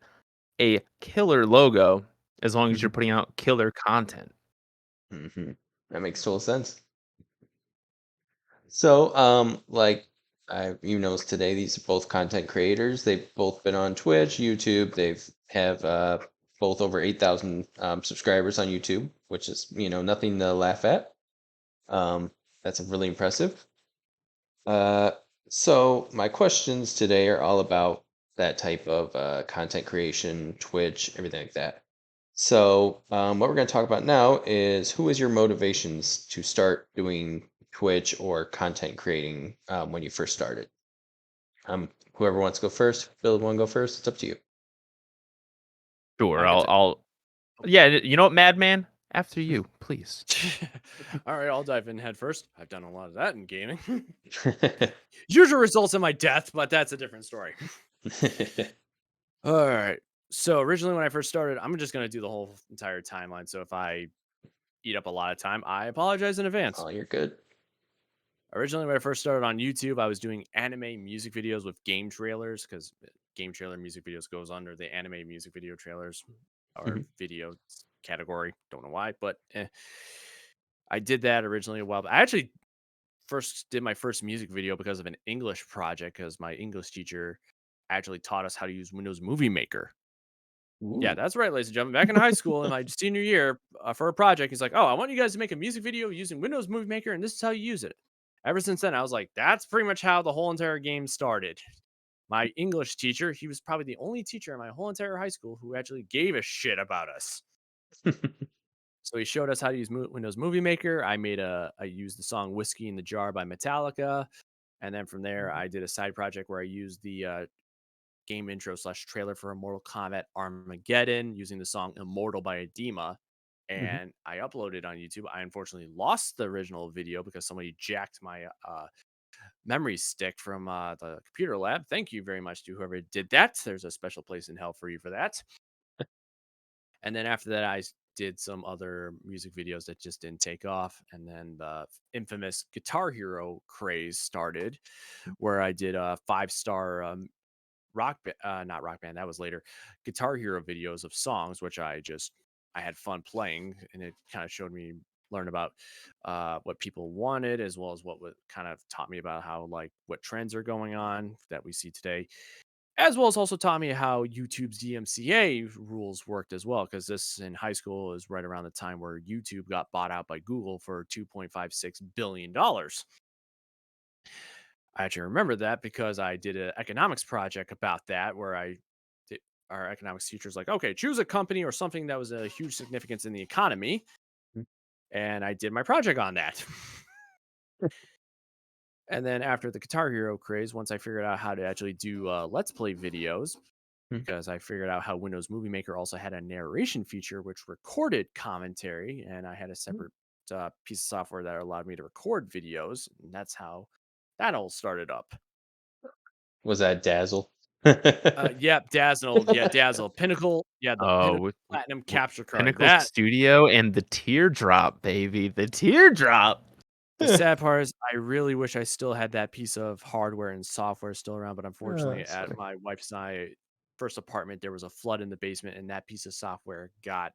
a killer logo as long as you're Mhm. putting out killer content. Mhm. That makes total sense. So, like you noticed today, these are both content creators. They've both been on Twitch, YouTube. They've have both over 8,000 subscribers on YouTube, which is nothing to laugh at. Um, that's really impressive. Uh, so my questions today are all about that type of content creation, Twitch, everything like that. So what we're going to talk about now is who is your motivations to start doing Twitch or content creating when you first started? Whoever wants to go first, Bill, want to go first? It's up to you. Sure, I got I'll yeah, you know what, Madman? After you, please. All right, I'll dive in head first. I've done a lot of that in gaming. Usual results in my death, but that's a different story. All right. So originally when I first started, I'm just gonna do the whole entire timeline. So if I eat up a lot of time, I apologize in advance. Oh, you're good. Originally, when I first started on YouTube, I was doing anime music videos with game trailers because game trailer music videos goes under the anime music video trailers or Mhm. video category. Don't know why, but I did that originally a while. I actually first did my first music video because of an English project, because my English teacher actually taught us how to use Windows Movie Maker. Yeah, Ooh. that's right, ladies and gentlemen. Back in high school, in my senior year, for a project, he's like, "Oh, I want you guys to make a music video using Windows Movie Maker, and this is how you use it." Ever since then, I was like, "That's pretty much how the whole entire game started." My English teacher, he was probably the only teacher in my whole entire high school who actually gave a shit about us. So he showed us how to use Windows Movie Maker. I used the song "Whiskey in the Jar" by Metallica, and then from there, I did a side project where I used the game intro slash trailer for Mortal Kombat Armageddon using the song "Immortal" by Edema, Mhm. and I uploaded on YouTube. I unfortunately lost the original video because somebody jacked my memory stick from the computer lab. Thank you very much to whoever did that. There's a special place in hell for you for that. And then after that, did some other music videos that just didn't take off. And then the infamous Guitar Hero craze started, where I did a 5-star not rock band. That was later. Guitar Hero videos of songs, which I had fun playing, and it kind of showed me learn about what people wanted, as well as what kind of taught me about how like what trends are going on that we see today, as well as also taught me how YouTube's DMCA rules worked as well, because this in high school is right around the time where YouTube got bought out by Google for $2.56 billion. I actually remember that because I did an economics project about that, where our economics teacher's like, okay, choose a company or something that was a huge significance in the economy. Mm. And I did my project on that. And then after the Guitar Hero craze, once I figured out how to actually do Let's Play videos, Mm. because I figured out how Windows Movie Maker also had a narration feature which recorded commentary, and I had a separate piece of software that allowed me to record videos, and that's how that all started up. Was that Dazzle? Yeah, Dazzle, yeah, Dazzle, Pinnacle, yeah, the Oh, Pinnacle Platinum with capture card. Pinnacle That Studio and the teardrop, baby. The teardrop. the sad part is I really wish I still had that piece of hardware and software still around, but Oh, unfortunately, that's at funny. my wife's and I first apartment, there was a flood in the basement, and that piece of software got,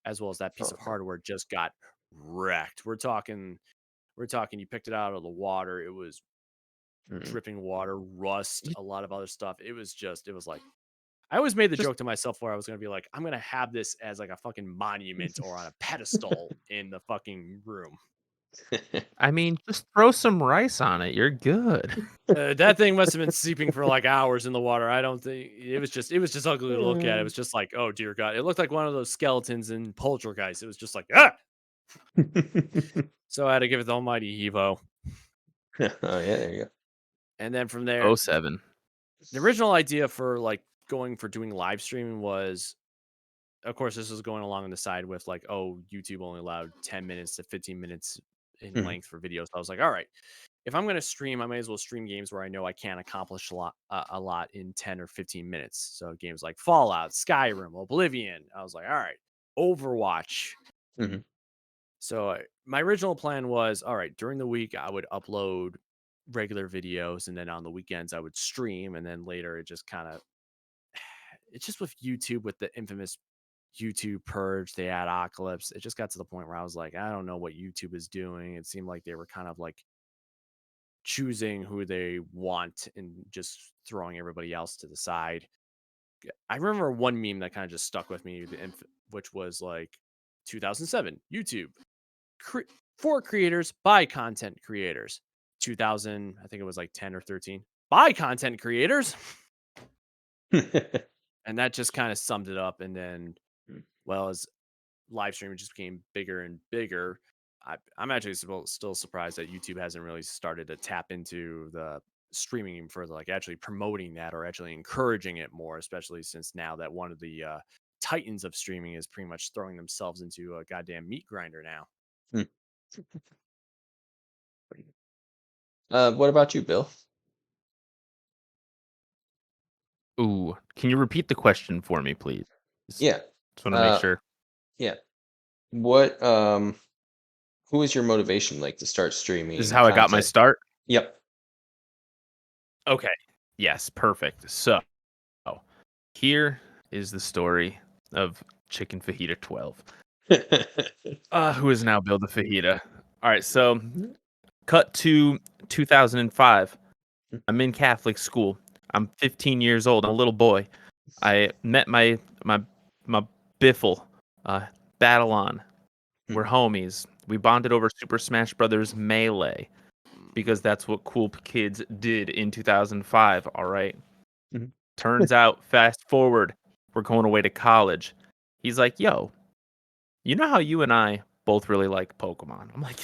as well as that piece Oh, of hardware, just got wrecked. We're talking you picked it out of the water, it was mm. dripping water, rust, You a lot of other stuff. It was like I always made the just joke to myself where I was gonna be like, I'm gonna have this as like a fucking monument or on a pedestal in the fucking room. I mean, just throw some rice on it. You're good. That thing must have been seeping for like hours in the water. I don't think it was just ugly to look at. It was just like, oh dear God. It looked like one of those skeletons in Poltergeist. It was just like, ah. So I had to give it the almighty Evo. Oh yeah, there you go. And then from there, Oh seven. the original idea for like going for doing live streaming was, of course, this was going along on the side with like, oh, YouTube only allowed 10 minutes to 15 minutes in Mhm. length for videos. So I was like, all right, if I'm going to stream, I may as well stream games where I know I can't accomplish a lot in 10 or 15 minutes. So games like Fallout, Skyrim, Oblivion. I was like, all right, Overwatch. Mhm. So my original plan was, all right, during the week I would upload regular videos, and then on the weekends I would stream, and then later it just kind of, it's just with YouTube, with the infamous YouTube purge, the adoclips, it just got to the point where I was like, I don't know what YouTube is doing. It seemed like they were kind of like choosing who they want and just throwing everybody else to the side. I remember one meme that kind of just stuck with me, which was like 2007 YouTube cre- for creators by content creators. 2000, I think it was like 10 or 13 by content creators. And that just kind of summed it up. And then, well, as live streaming just became bigger and bigger, I'm actually still surprised that YouTube hasn't really started to tap into the streaming even further, like actually promoting that or actually encouraging it more, especially since now that one of the titans of streaming is pretty much throwing themselves into a goddamn meat grinder now. Mm. What about you, Bill? Ooh, can you repeat the question for me, please? Just Yeah. want to make Uh, sure. yeah. What who is your motivation like to start This is streaming how I got my content? start. Yep. Okay. Yes, perfect. So here is the story of Chicken Fajita 12. Who is now Bill the Fajita. All right, so Cut to 2005. Mm. I'm in Catholic school. I'm 15 years old. I'm a little boy. I met my biffle, Battle On. We're homies. We bonded over Super Smash Brothers Melee because that's what cool kids did in 2005. All right. Mhm. Turns out, fast forward, we're going away to college. He's like, "Yo, you know how you and I both really like Pokemon?" I'm like,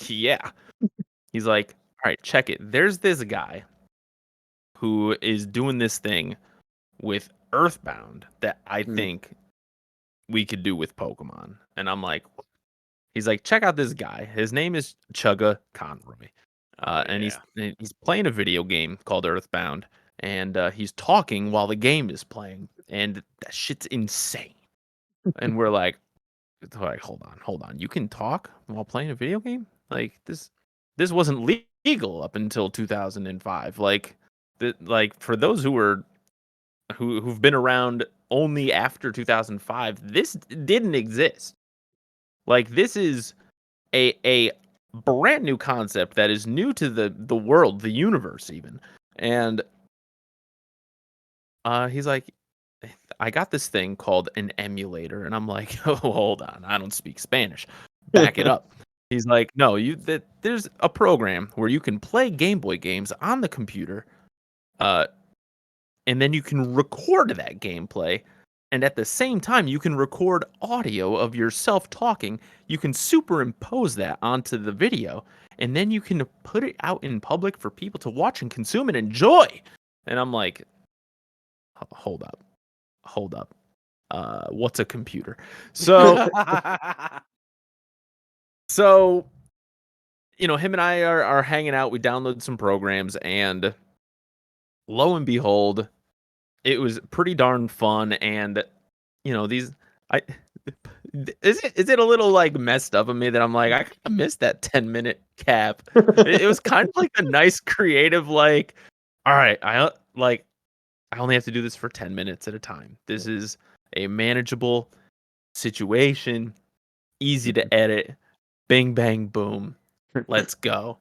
"Yeah." He's like, "All right, check it. There's this guy who is doing this thing with Earthbound that I Mm. think we could do with Pokemon." And I'm like, he's like, "Check out this guy. His name is Chugga Conroy. Oh And yeah. he's playing a video game called Earthbound, and he's talking while the game is playing, and that shit's insane." And we're like, hold on, you can talk while playing a video game? Like this wasn't legal up until 2005. Like for those who've been around only after 2005, this didn't exist. Like this is a brand new concept that is new to the world, the universe even. And he's like, "I got this thing called an emulator." And I'm like, "Oh, hold on, I don't speak Spanish. Back it up." He's like, "No, there's a program where you can play Game Boy games on the computer, uh, and then you can record that gameplay. And at the same time, you can record audio of yourself talking. You can superimpose that onto the video, and then you can put it out in public for people to watch and consume and enjoy." And I'm like, Hold up, hold up. What's a computer?" So, so him and I are hanging out. We download some programs, and lo and behold, it was pretty darn fun. And these I is it a little like messed up of me that I'm like, I kind of missed that 10-minute cap. It was kind of like a nice creative, like, all right, I only have to do this for 10 minutes at a time. This is a manageable situation, easy to edit. Bing bang boom. Let's go.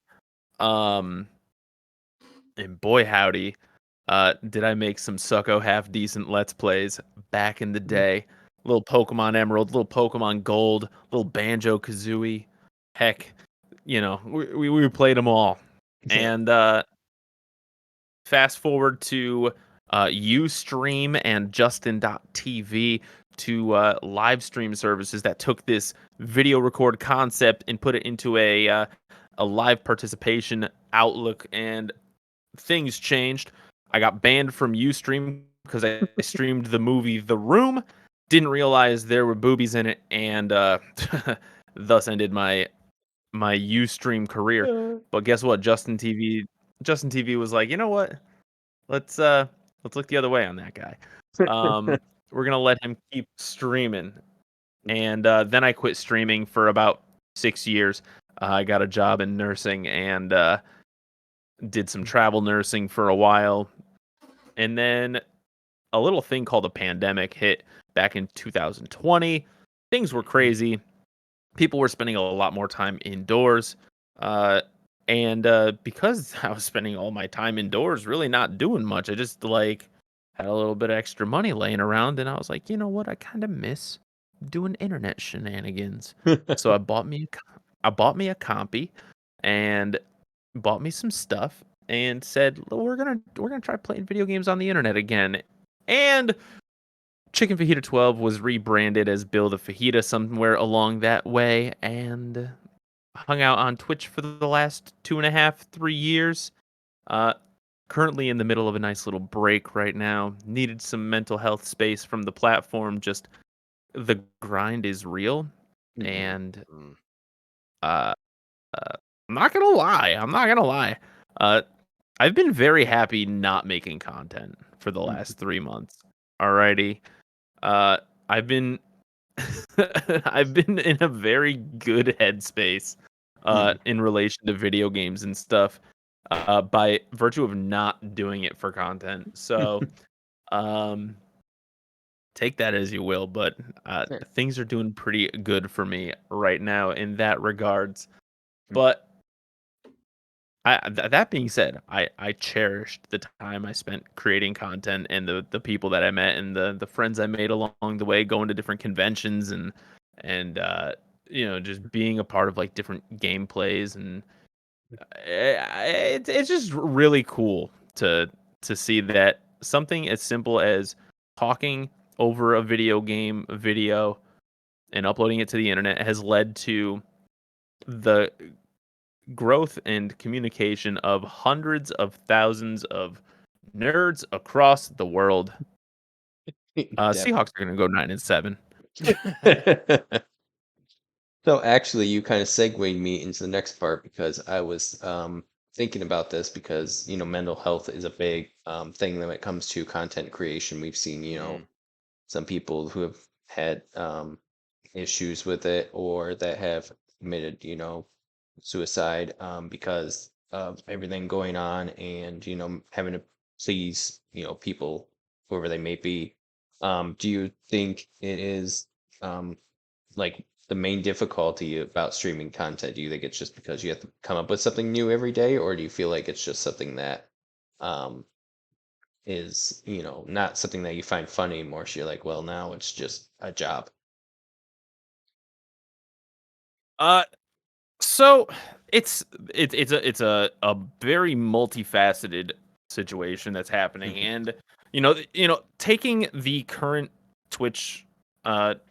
Um and boy howdy, did I make some sucko half decent let's plays back in the day. Little Pokemon Emerald, little Pokemon Gold, little Banjo Kazooie. Heck, we played them all. Yeah. And fast forward to Ustream and Justin.tv, to live stream services that took this video record concept and put it into a live participation outlook, and things changed. I got banned from Ustream because I streamed the movie The Room. Didn't realize there were boobies in it, and thus ended my Ustream career. But guess what? Justin TV was like, "You know what? Let's let's look the other way on that guy. We're gonna let him keep streaming." And then I quit streaming for about 6 years. I got a job in nursing, and did some travel nursing for a while. And then a little thing called a pandemic hit back in 2020. Things were crazy. People were spending a lot more time indoors. And because I was spending all my time indoors, really not doing much, I just had a little bit of extra money laying around, and I was like, you know what? I kind of miss doing internet shenanigans. So I bought me a compy, and bought me some stuff, and said, we're gonna try playing video games on the internet again. And Chicken Fajita 12 was rebranded as Bill the Fajita somewhere along that way, and hung out on Twitch for the last 2.5, 3 years. Uh, Currently in the middle of a nice little break right now. Needed some mental health space from the platform. Just the grind is real, and uh, I'm not gonna lie. I'm not gonna lie. Uh, I've been very happy not making content for the last 3 months. Alrighty. Uh, I've been I've been in a very good headspace in relation to video games and stuff, by virtue of not doing it for content. So um take that as you will, but things are doing pretty good for me right now in that regards. But That being said, I cherished the time I spent creating content and the people that I met and the friends I made along the way, going to different conventions and just being a part of like different gameplays and it's just really cool to see that something as simple as talking over a video game video and uploading it to the internet has led to the growth and communication of hundreds of thousands of nerds across the world. Seahawks are going to go 9-7. So actually, you kind of segued me into the next part because I was thinking about this because mental health is a big thing when it comes to content creation. We've seen Mm. some people who have had issues with it or that have committed suicide because of everything going on and having to please people whoever they may be. Do you think it is like the main difficulty about streaming content? Do you think it's just because you have to come up with something new every day, or do you feel like it's just something that um is not something that you find funny anymore, so you're like, well, now it's just a job? Uh, so it's a very multifaceted situation that's happening, Mhm. and taking the current Twitch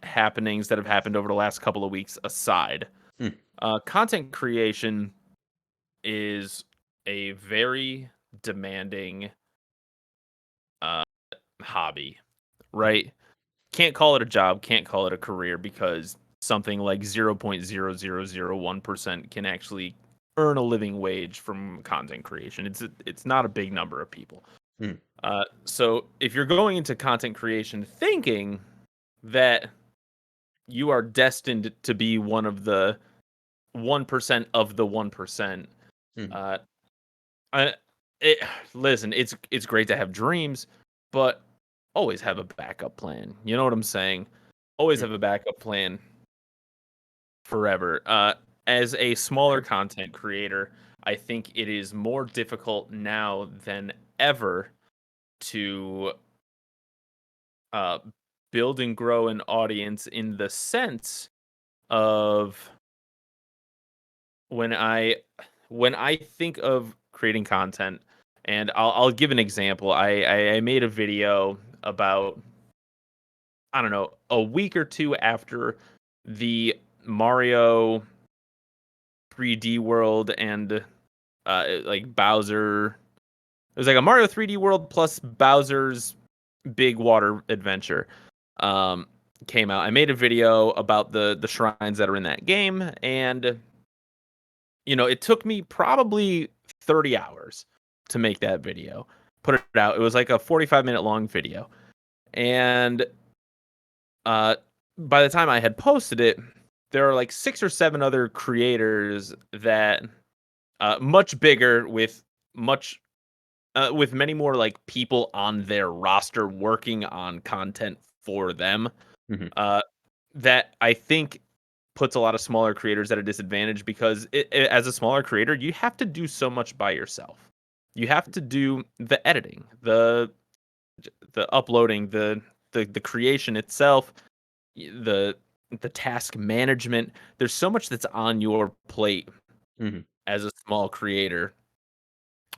happenings that have happened over the last couple of weeks aside, Mm, content creation is a very demanding uh hobby, mhm, right? Can't call it a job, can't call it a career because something like 0.0001% can actually earn a living wage from content creation. It's not a big number of people. mm, So if you're going into content creation thinking that you are destined to be one of the 1% of the 1%, mm, uh, I, it, listen, it's great to have dreams, but always have a backup plan. You know what I'm saying? Always mm, have a backup plan forever. As a smaller content creator, I think it is more difficult now than ever to uh, build and grow an audience in the sense of when I when I think of creating content, and I'll give an example. I made a video about, I don't know, a week or two after the Mario 3D World and like Bowser. It was like a Mario 3D World plus Bowser's Big Water Adventure. Um, Came out. I made a video about the shrines that are in that game, and it took me probably 30 hours to make that video. Put it out. It was like a 45-minute long video, and uh, by the time I had posted it, there are like 6 or 7 other creators that much bigger much with many more like people on their roster working on content for them, mhm, uh, that I think puts a lot of smaller creators at a disadvantage because as a smaller creator, you have to do so much by yourself. You have to do the editing, the uploading, the creation itself, the the task management. There's so much that's on your plate mhm, as a small creator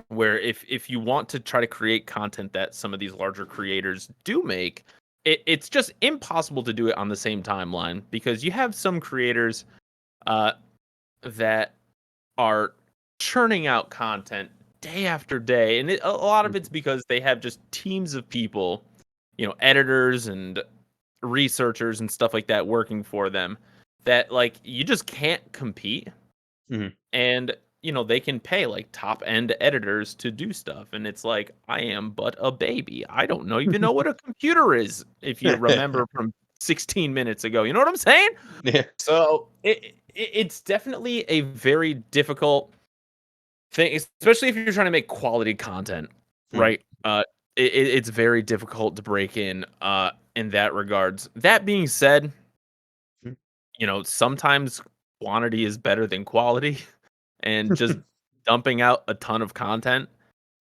where if you want to try to create content that some of these larger creators do make, it's just impossible to do it on the same timeline because you have some creators uh, that are churning out content day after day, and a lot of mhm. it's because they have just teams of people, editors and researchers and stuff like that working for them that like you just can't compete, Mhm. and they can pay like top end editors to do stuff, and it's like I am but a baby. I don't know even know what a computer is, if you remember from 16 minutes ago. You know what I'm saying? Yeah. So it's definitely a very difficult thing, especially if you're trying to make quality content, Mhm, right? It's very difficult to break in that regards. That being said, mhm. sometimes quantity is better than quality, and just dumping out a ton of content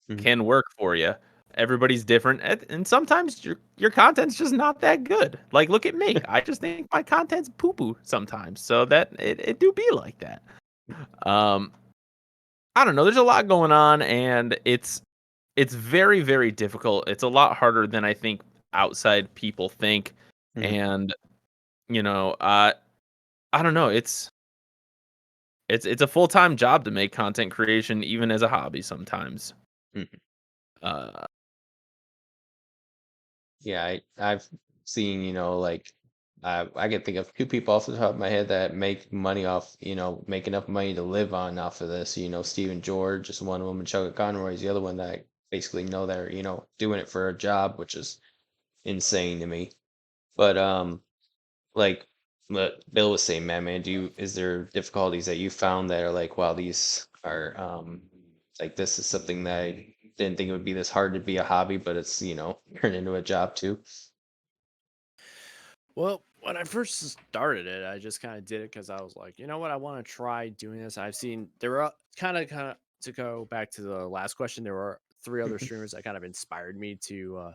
Mhm. can work for you. Everybody's different, and sometimes your content's just not that good. Like, look at me. I just think my content's poo poo sometimes. So that it do be like that. Um, I don't know. There's a lot going on, and it's very, very difficult. It's a lot harder than I think outside people think. Mhm. And, you know, I don't know. It's a full-time job to make content creation even as a hobby sometimes. Mhm. Uh, Yeah, I've seen, like I can think of two people off the top of my head that make money off, make enough money to live on off of this. Stephen George is one of them, and Chuck Conroy is the other one that I basically know that are, doing it for a job, which is insane to me. But like what Bill was saying, man, is there difficulties that you found that are like, wow, these are like this is something that I didn't think it would be this hard to be a hobby, but it's, turned into a job too. Well, when I first started it, I just kind of did it because I was like, you know what, I want to try doing this. I've seen there were kind of to go back to the last question. There were three other streamers that kind of inspired me to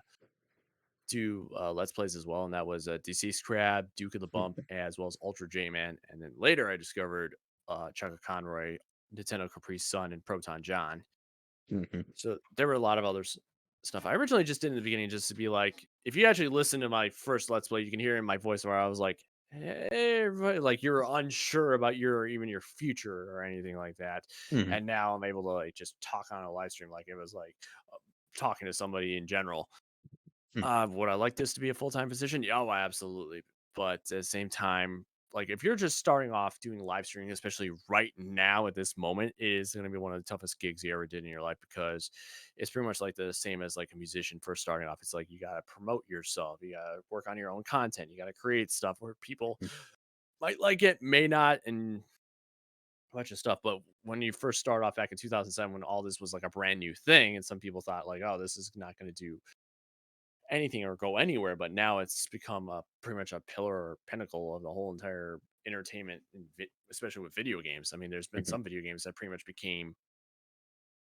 do let's plays as well, and that was Deceased Crab, Duke of the Bump, as well as Ultra J Man. And then later, I discovered Chaka Conroy, Nintendo Caprice Sun, and Proton John. Mhm. So there were a lot of other stuff. I originally just did in the beginning just to be like, if you actually listen to my first Let's Play, you can hear in my voice where I was like, hey, everybody, like you're unsure about even your future or anything like that. Mhm. And now I'm able to like just talk on a live stream like it was like talking to somebody in general. Mhm. Would I like this to be a full time position? Yeah, oh, absolutely. But at the same time, like if you're just starting off doing live streaming, especially right now at this moment, it is going to be one of the toughest gigs you ever did in your life because it's pretty much like the same as like a musician first starting off. It's like you got to promote yourself, you got to work on your own content, you got to create stuff where people might like it, may not, and a bunch of stuff. But when you first start off back in 2007, when all this was like a brand new thing, and some people thought like, oh, this is not going to do anything or go anywhere, but now it's become a pretty much a pillar or pinnacle of the whole entire entertainment, especially with video games. I mean, there's been Mhm. some video games that pretty much became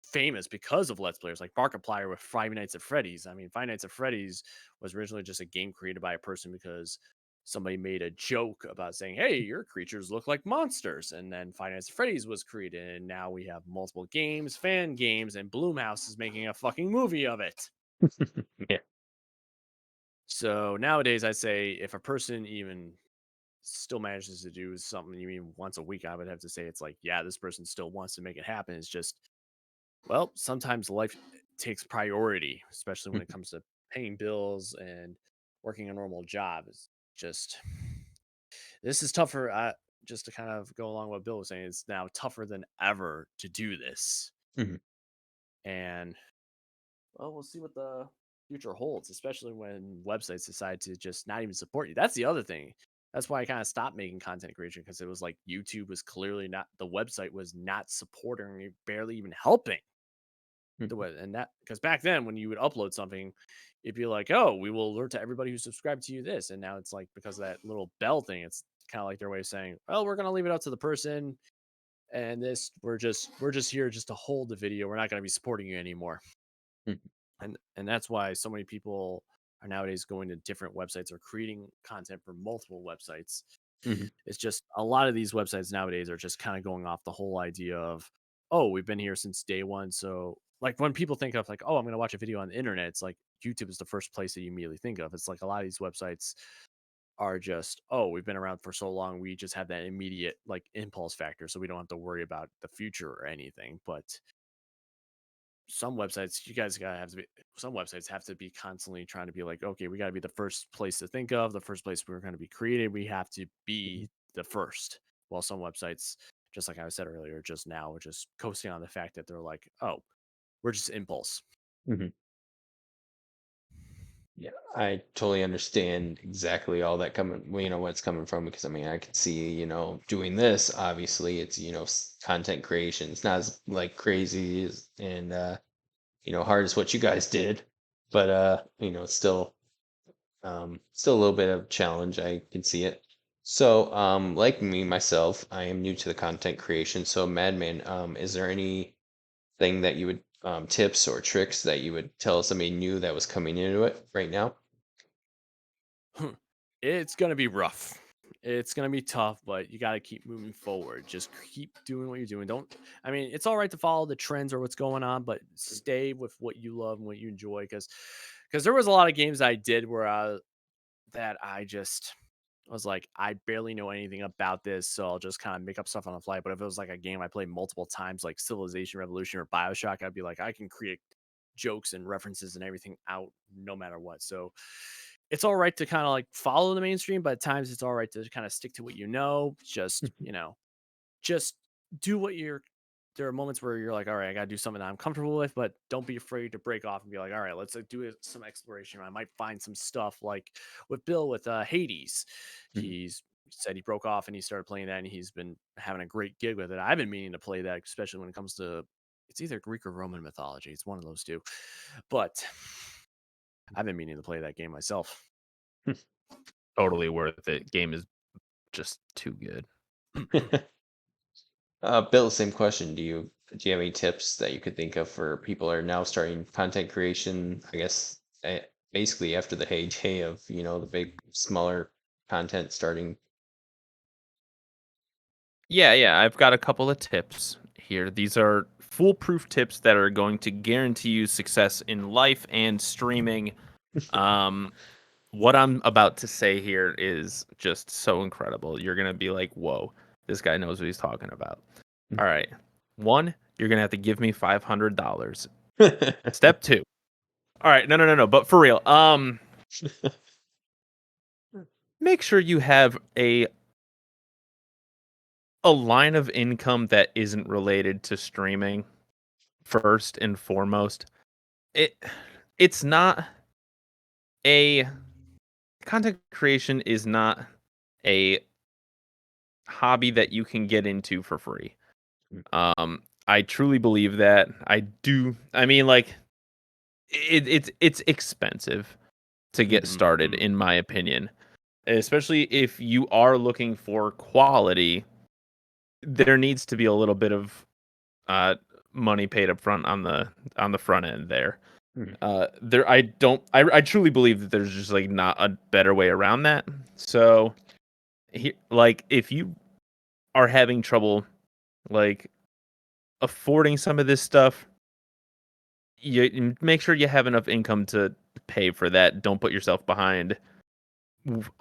famous because of Let's Players, like Markiplier with Five Nights at Freddy's. I mean, Five Nights at Freddy's was originally just a game created by a person because somebody made a joke about saying, "Hey, your creatures look like monsters," and then Five Nights at Freddy's was created, and now we have multiple games, fan games, and Bloomhouse is making a fucking movie of it. Yeah. So nowadays, I'd say if a person even still manages to do something even once a week, I would have to say it's like, yeah, this person still wants to make it happen. It's just, well, sometimes life takes priority, especially when it Mhm. comes to paying bills and working a normal job. It's just, this is tougher. Just to kind of go along with what Bill was saying, it's now tougher than ever to do this. Mhm. And well, we'll see what the future holds, especially when websites decide to just not even support you. That's the other thing. That's why I kind of stopped making content creation because it was like YouTube was clearly not, the website was not supporting me, barely even helping the Mhm. web. And that, because back then when you would upload something, it'd be like, oh, we will alert to everybody who subscribed to you this. And now it's like, because of that little bell thing, it's kind of like their way of saying, well, we're going to leave it up to the person. And this, we're just here just to hold the video. We're not going to be supporting you anymore. Mhm. And that's why so many people are nowadays going to different websites or creating content for multiple websites. Mhm. It's just a lot of these websites nowadays are just kind of going off the whole idea of, oh, we've been here since day one. So like when people think of like, oh, I'm going to watch a video on the internet, it's like YouTube is the first place that you immediately think of. It's like a lot of these websites are just, oh, we've been around for so long, we just have that immediate like impulse factor, so we don't have to worry about the future or anything. But some websites, you guys gotta have to be, some websites have to be constantly trying to be like, okay, we gotta be the first place to think of, the first place we're gonna be created. We have to be the first. While some websites, just like I said earlier, just now are just coasting on the fact that they're like, oh, we're just impulse. Mhm. Yeah, I totally understand exactly all that coming, well, what's coming from, because I mean, I could see, doing this, obviously it's, content creation. It's not as like crazy as and hard as what you guys did, but it's still a little bit of challenge. I can see it. So, like me myself, I am new to the content creation. So, Madman, is there any thing that you would tips or tricks that you would tell somebody new that was coming into it right now? It's gonna be rough. It's gonna be tough, but you gotta keep moving forward. Just keep doing what you're doing. Don't. I mean, it's all right to follow the trends or what's going on, but stay with what you love and what you enjoy. Because there was a lot of games I did where I just was like, I barely know anything about this, so I'll just kind of make up stuff on the fly. But if it was like a game I played multiple times, like Civilization Revolution or Bioshock, I'd be like, I can create jokes and references and everything out no matter what. So it's all right to kind of like follow the mainstream, but at times it's all right to kind of stick to what you know. Just do what you're. There are moments where you're like, all right, I got to do something that I'm comfortable with, but don't be afraid to break off and be like, all right, let's some exploration. I might find some stuff like with Bill with Hades. Mhm. He's said he broke off and he started playing that, and he's been having a great gig with it. I've been meaning to play that, especially when it comes to it's either Greek or Roman mythology. It's one of those two, but I've been meaning to play that game myself. Totally worth it. Game is just too good. Bill, same question. Do you have any tips that you could think of for people who are now starting content creation? I guess basically after the heyday of the big, smaller content starting. Yeah, I've got a couple of tips here. These are foolproof tips that are going to guarantee you success in life and streaming. Um, what I'm about to say here is just so incredible. You're gonna be like, "Whoa, this guy knows what he's talking about." All right, one, you're gonna have to give me $500. Step two. All right, no. But for real, make sure you have a line of income that isn't related to streaming first and foremost. It it's not a content creation is not a hobby that you can get into for free. I truly believe that. I do. I mean, like it's expensive to get started, Mhm. in my opinion. Especially if you are looking for quality, there needs to be a little bit of uh, money paid up front on the front end there. Mhm. I truly believe that there's just like not a better way around that. So like if you are having trouble like affording some of this stuff, you make sure you have enough income to pay for that. Don't put yourself behind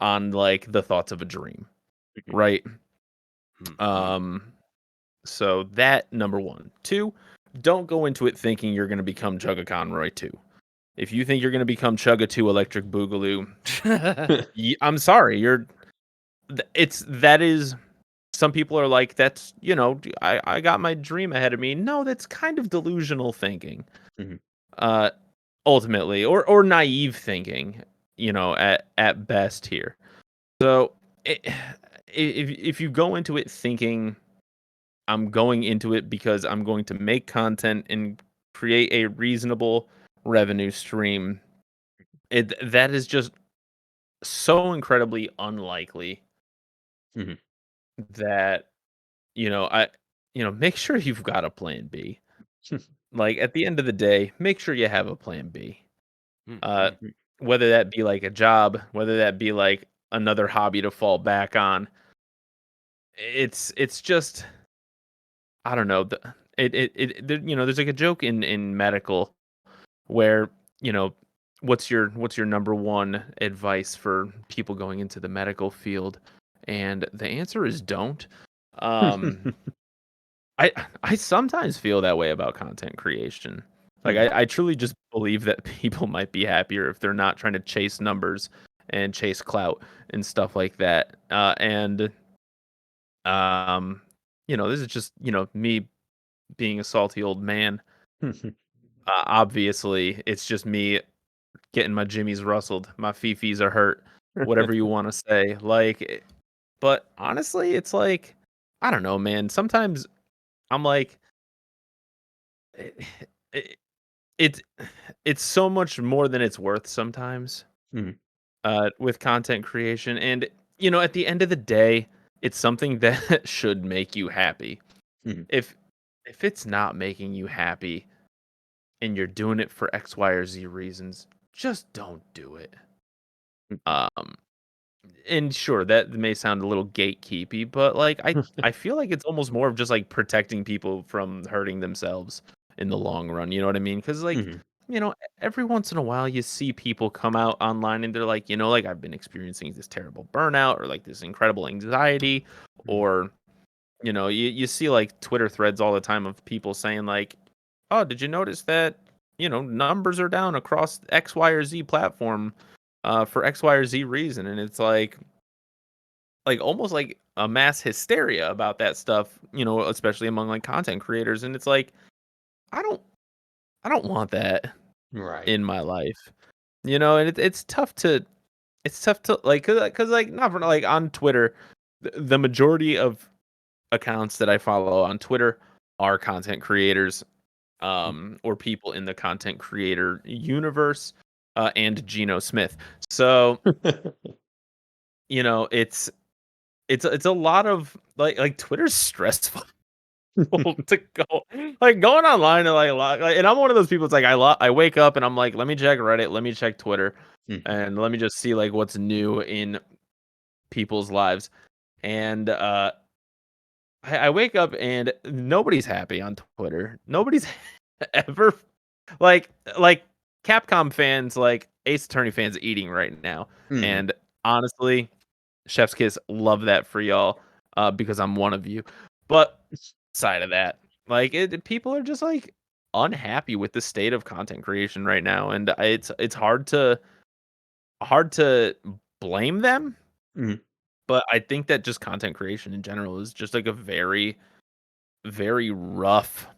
on like the thoughts of a dream, right? Mhm. Um so that number 1. 2, don't go into it thinking you're going to become Chugga Conroy 2. If you think you're going to become Chugga 2 Electric Boogaloo, I'm sorry, that is some people are like that's, I got my dream ahead of me. No, that's kind of delusional thinking. Mhm. Uh ultimately or naive thinking, at best here. So if you go into it thinking I'm going into it because I'm going to make content and create a reasonable revenue stream, that is just so incredibly unlikely Mhm. that I make sure you've got a plan B. Like at the end of the day, make sure you have a plan B. Uh Mhm. whether that be like a job, whether that be like another hobby to fall back on. It's just I don't know. There's like a joke in medical where, you know, what's your number one advice for people going into the medical field? And the answer is don't. Um, I I sometimes feel that way about content creation. Like Mhm. I truly just believe that people might be happier if they're not trying to chase numbers and chase clout and stuff like that. And um, this is just me being a salty old man. Obviously, it's just me getting my jimmies rustled, my fifis are hurt, whatever you want to say. But honestly, it's like I don't know, man. Sometimes I'm like, it, it, it's it's so much more than it's worth sometimes. Mhm. With content creation, and at the end of the day, it's something that should make you happy. Mhm. If if it's not making you happy and you're doing it for X, Y, or Z reasons, just don't do it. Um, and sure, that may sound a little gatekeepy, but like I feel like it's almost more of just like protecting people from hurting themselves in the long run. You know what I mean? Because like Mhm. every once in a while you see people come out online and they're like, like I've been experiencing this terrible burnout or like this incredible anxiety, Mhm. or you see like Twitter threads all the time of people saying like, "Oh, did you notice that, numbers are down across X, Y, or Z platform for X, Y, or Z reason?" And it's like almost like a mass hysteria about that stuff, especially among like content creators. And it's like, I don't I don't want that Right. in my life. And it's tough to like cuz like not for like on Twitter, the majority of accounts that I follow on Twitter are content creators, or people in the content creator universe, and Geno Smith. So, it's a lot of like Twitter's stressful to go like going online and and I'm one of those people. It's like I wake up and I'm like, let me check Reddit, let me check Twitter, Mhm. and let me just see like what's new in people's lives. And I wake up and nobody's happy on Twitter. Nobody's ever like like Capcom fans, like Ace Attorney fans eating right now. Mhm. And honestly, Chef's Kiss, love that for y'all, because I'm one of you. But side of that, like people are just like unhappy with the state of content creation right now, and it's hard to blame them. Mhm. But I think that just content creation in general is just like a very, very rough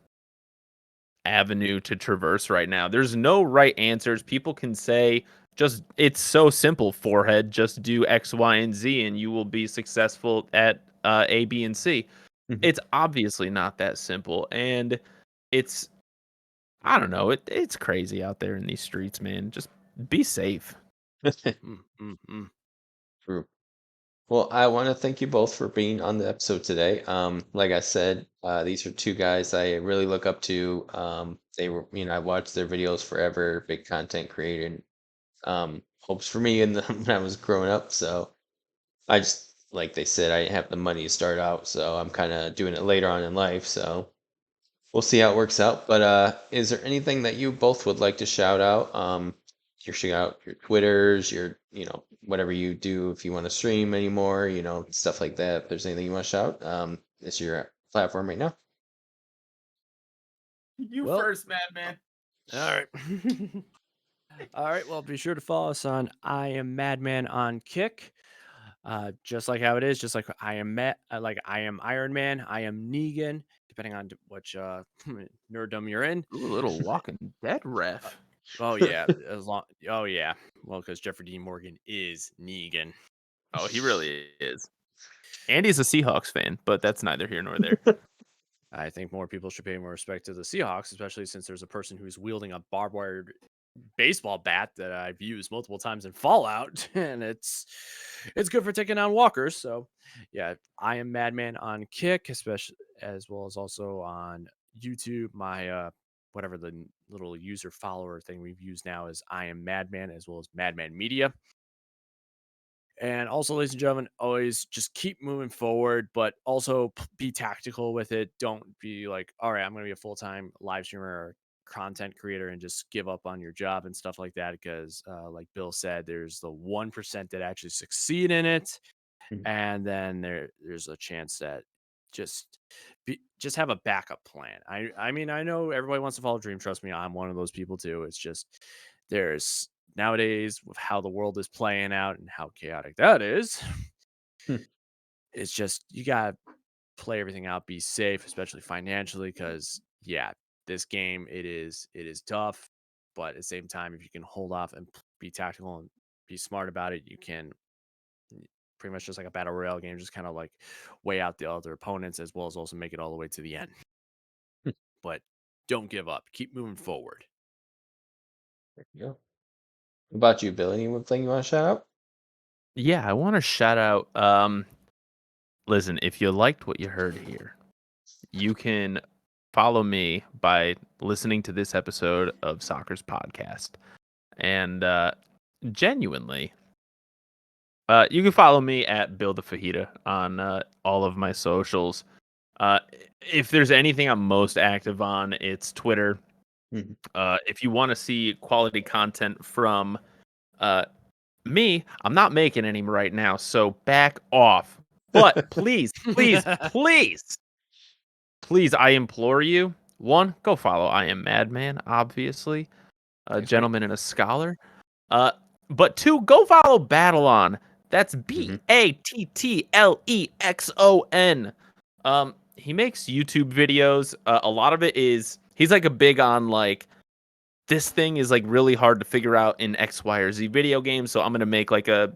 avenue to traverse right now. There's no right answers. People can say just it's so simple, forehead, just do X, Y, and Z and you will be successful at A, B, and C. Mhm. It's obviously not that simple. And it's I don't know, it's crazy out there in these streets, man. Just be safe. Mm, mm, mm. True. Well, I want to thank you both for being on the episode today. Like I said, these are two guys I really look up to. They were, I watched their videos forever, big content creator, and hopes for me in when I was growing up. So I just, like they said, I didn't have the money to start out, so I'm kind of doing it later on in life. So we'll see how it works out. But is there anything that you both would like to shout out? Your shout out your Twitters, your whatever you do if you want to stream anymore, stuff like that. If there's anything you want to shout, it's your platform right now. You Well, first, Madman. all right. All right. Well, be sure to follow us on I Am Madman on Kick. Just like how it is, just like like I am Iron Man, I am Negan, depending on which nerddom you're in. Ooh, a little Walking Dead Uh, ref. oh yeah, oh yeah. Well, because Jeffrey Dean Morgan is Negan. Oh, he really is. Andy's a Seahawks fan, but that's neither here nor there. I think more people should pay more respect to the Seahawks, especially since there's a person who's wielding a barbed wire baseball bat that I've used multiple times in Fallout, and it's good for taking down walkers. So, yeah, I am Madman on Kick, especially as well as also on YouTube. My whatever the little user follower thing we've used now is I am Madman, as well as Madman Media. And also, ladies and gentlemen, always just keep moving forward, but also be tactical with it. Don't be like, all right, I'm going to be a full time live streamer or content creator and just give up on your job and stuff like that. Because, like Bill said, there's the 1% that actually succeed in it. Mhm. And then there's a chance that just just have a backup plan. I mean, I know everybody wants to follow a dream. Trust me, I'm one of those people too. It's just there's nowadays with how the world is playing out and how chaotic that is. Hmm. It's just you gotta play everything out, be safe, especially financially, because yeah, this game it is tough, but at the same time, if you can hold off and be tactical and be smart about it, you can pretty much just like a battle royale game, just kind of like weigh out the other opponents as well as also make it all the way to the end. Hmm. But don't give up. Keep moving forward. There you go. What about you, Bill? Anything you want to shout out? Yeah, I want to shout out. Listen, if you liked what you heard here, you can follow me by listening to this episode of Soccer's podcast. And genuinely, you can follow me at BillTheFajita on all of my socials. If there's anything I'm most active on, it's Twitter. Mhm. If you want to see quality content from me, I'm not making any right now, so back off. But please, please, please, I implore you. One, go follow I Am Madman, obviously, a Okay. gentleman and a scholar. But two, go follow Battlon. That's BATTLEXON. He makes YouTube videos. A lot of it is he's like a big on like this thing is like really hard to figure out in X, Y, or Z video games. So I'm gonna make like a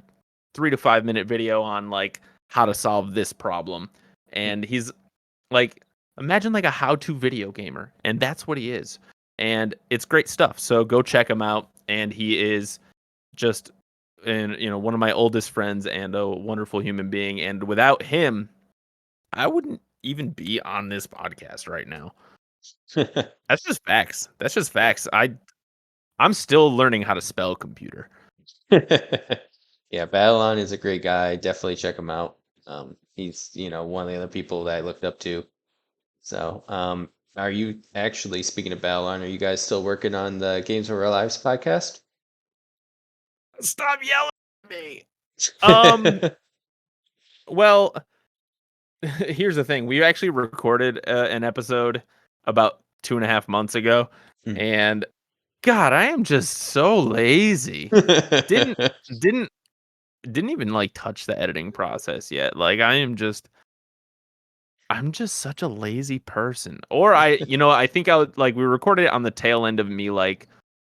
3 to 5 minute video on like how to solve this problem. And he's like, imagine like a how-to video gamer, and that's what he is. And it's great stuff. So go check him out. And he is just one of my oldest friends and a wonderful human being. And without him, I wouldn't even be on this podcast right now. That's just facts. That's just facts. I'm still learning how to spell computer. Yeah, Babylon is a great guy. Definitely check him out. He's, one of the other people that I looked up to. So, are you actually, speaking of Babylon, are you guys still working on the Games of Our Lives podcast? Stop yelling at me. Well, here's the thing. We actually recorded an episode about 2.5 months ago, Hmm. and God, I am just so lazy. Didn't even like touch the editing process yet. Like I'm just such a lazy person. Or I think we recorded it on the tail end of me like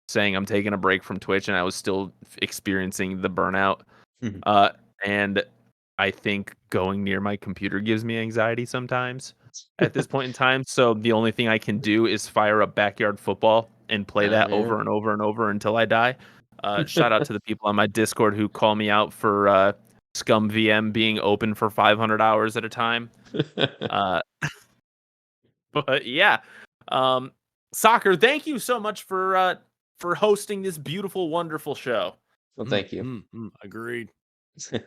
saying I'm taking a break from Twitch, and I was still experiencing the burnout. Mhm. And I think going near my computer gives me anxiety sometimes at this point in time. So the only thing I can do is fire up Backyard Football and play that Yeah. over and over and over until I die. Shout out to the people on my Discord who call me out for Scum VM being open for 500 hours at a time. But yeah, Soccer, thank you so much for hosting this beautiful, wonderful show. Well, thank you. Agreed.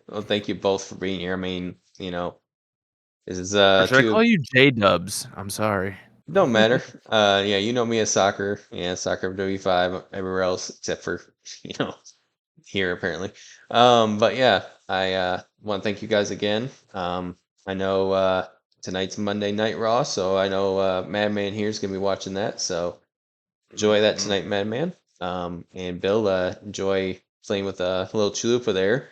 Well, thank you both for being here. I mean, this is Or should I two. call you J-Dubs? I'm sorry. Don't matter. Yeah, you know me as Soccer. Yeah, Soccer W5 everywhere else except for here apparently. But yeah, I want to thank you guys again. I know tonight's Monday Night Raw, so I know Madman here is gonna be watching that. So enjoy that tonight, Madman. And Bill, enjoy playing with a little chalupa there.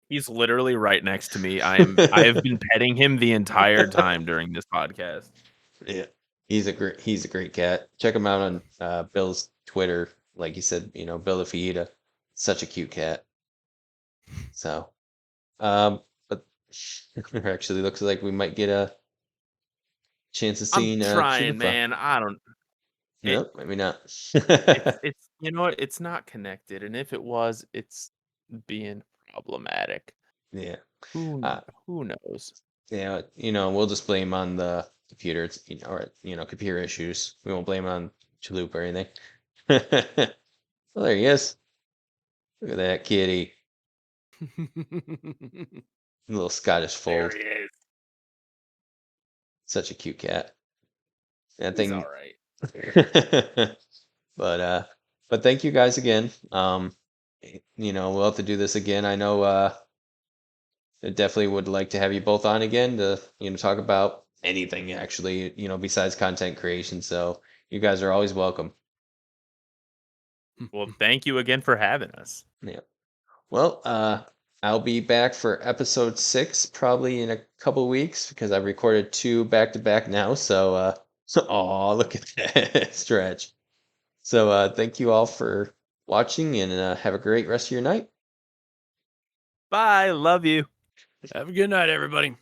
He's literally right next to me. I have been petting him the entire time during this podcast. Yeah, he's a great cat. Check him out on Bill's Twitter. Like you said, Bill the Fajita. Such a cute cat. So, but it actually looks like we might get a chance of I'm seeing trying, Chalupa. man. I don't. Nope, maybe not. It's it's not connected, and if it was, it's being problematic. Yeah. Who Uh, who knows? yeah, we'll just blame on the computer, or computer issues. We won't blame on Chalupa or anything. Well, there he is. Look at that kitty. Little Scottish There fold. he is. Such a cute cat. That He's thing. all right. But thank you guys again. We'll have to do this again. I know I definitely would like to have you both on again to talk about anything actually, besides content creation. So you guys are always welcome. Well, thank you again for having us. Yeah. Well, I'll be back for episode 6 probably in a couple weeks because I've recorded 2 back to back now. So oh, look at that stretch. So thank you all for watching and have a great rest of your night. Bye. Love you. Have a good night, everybody.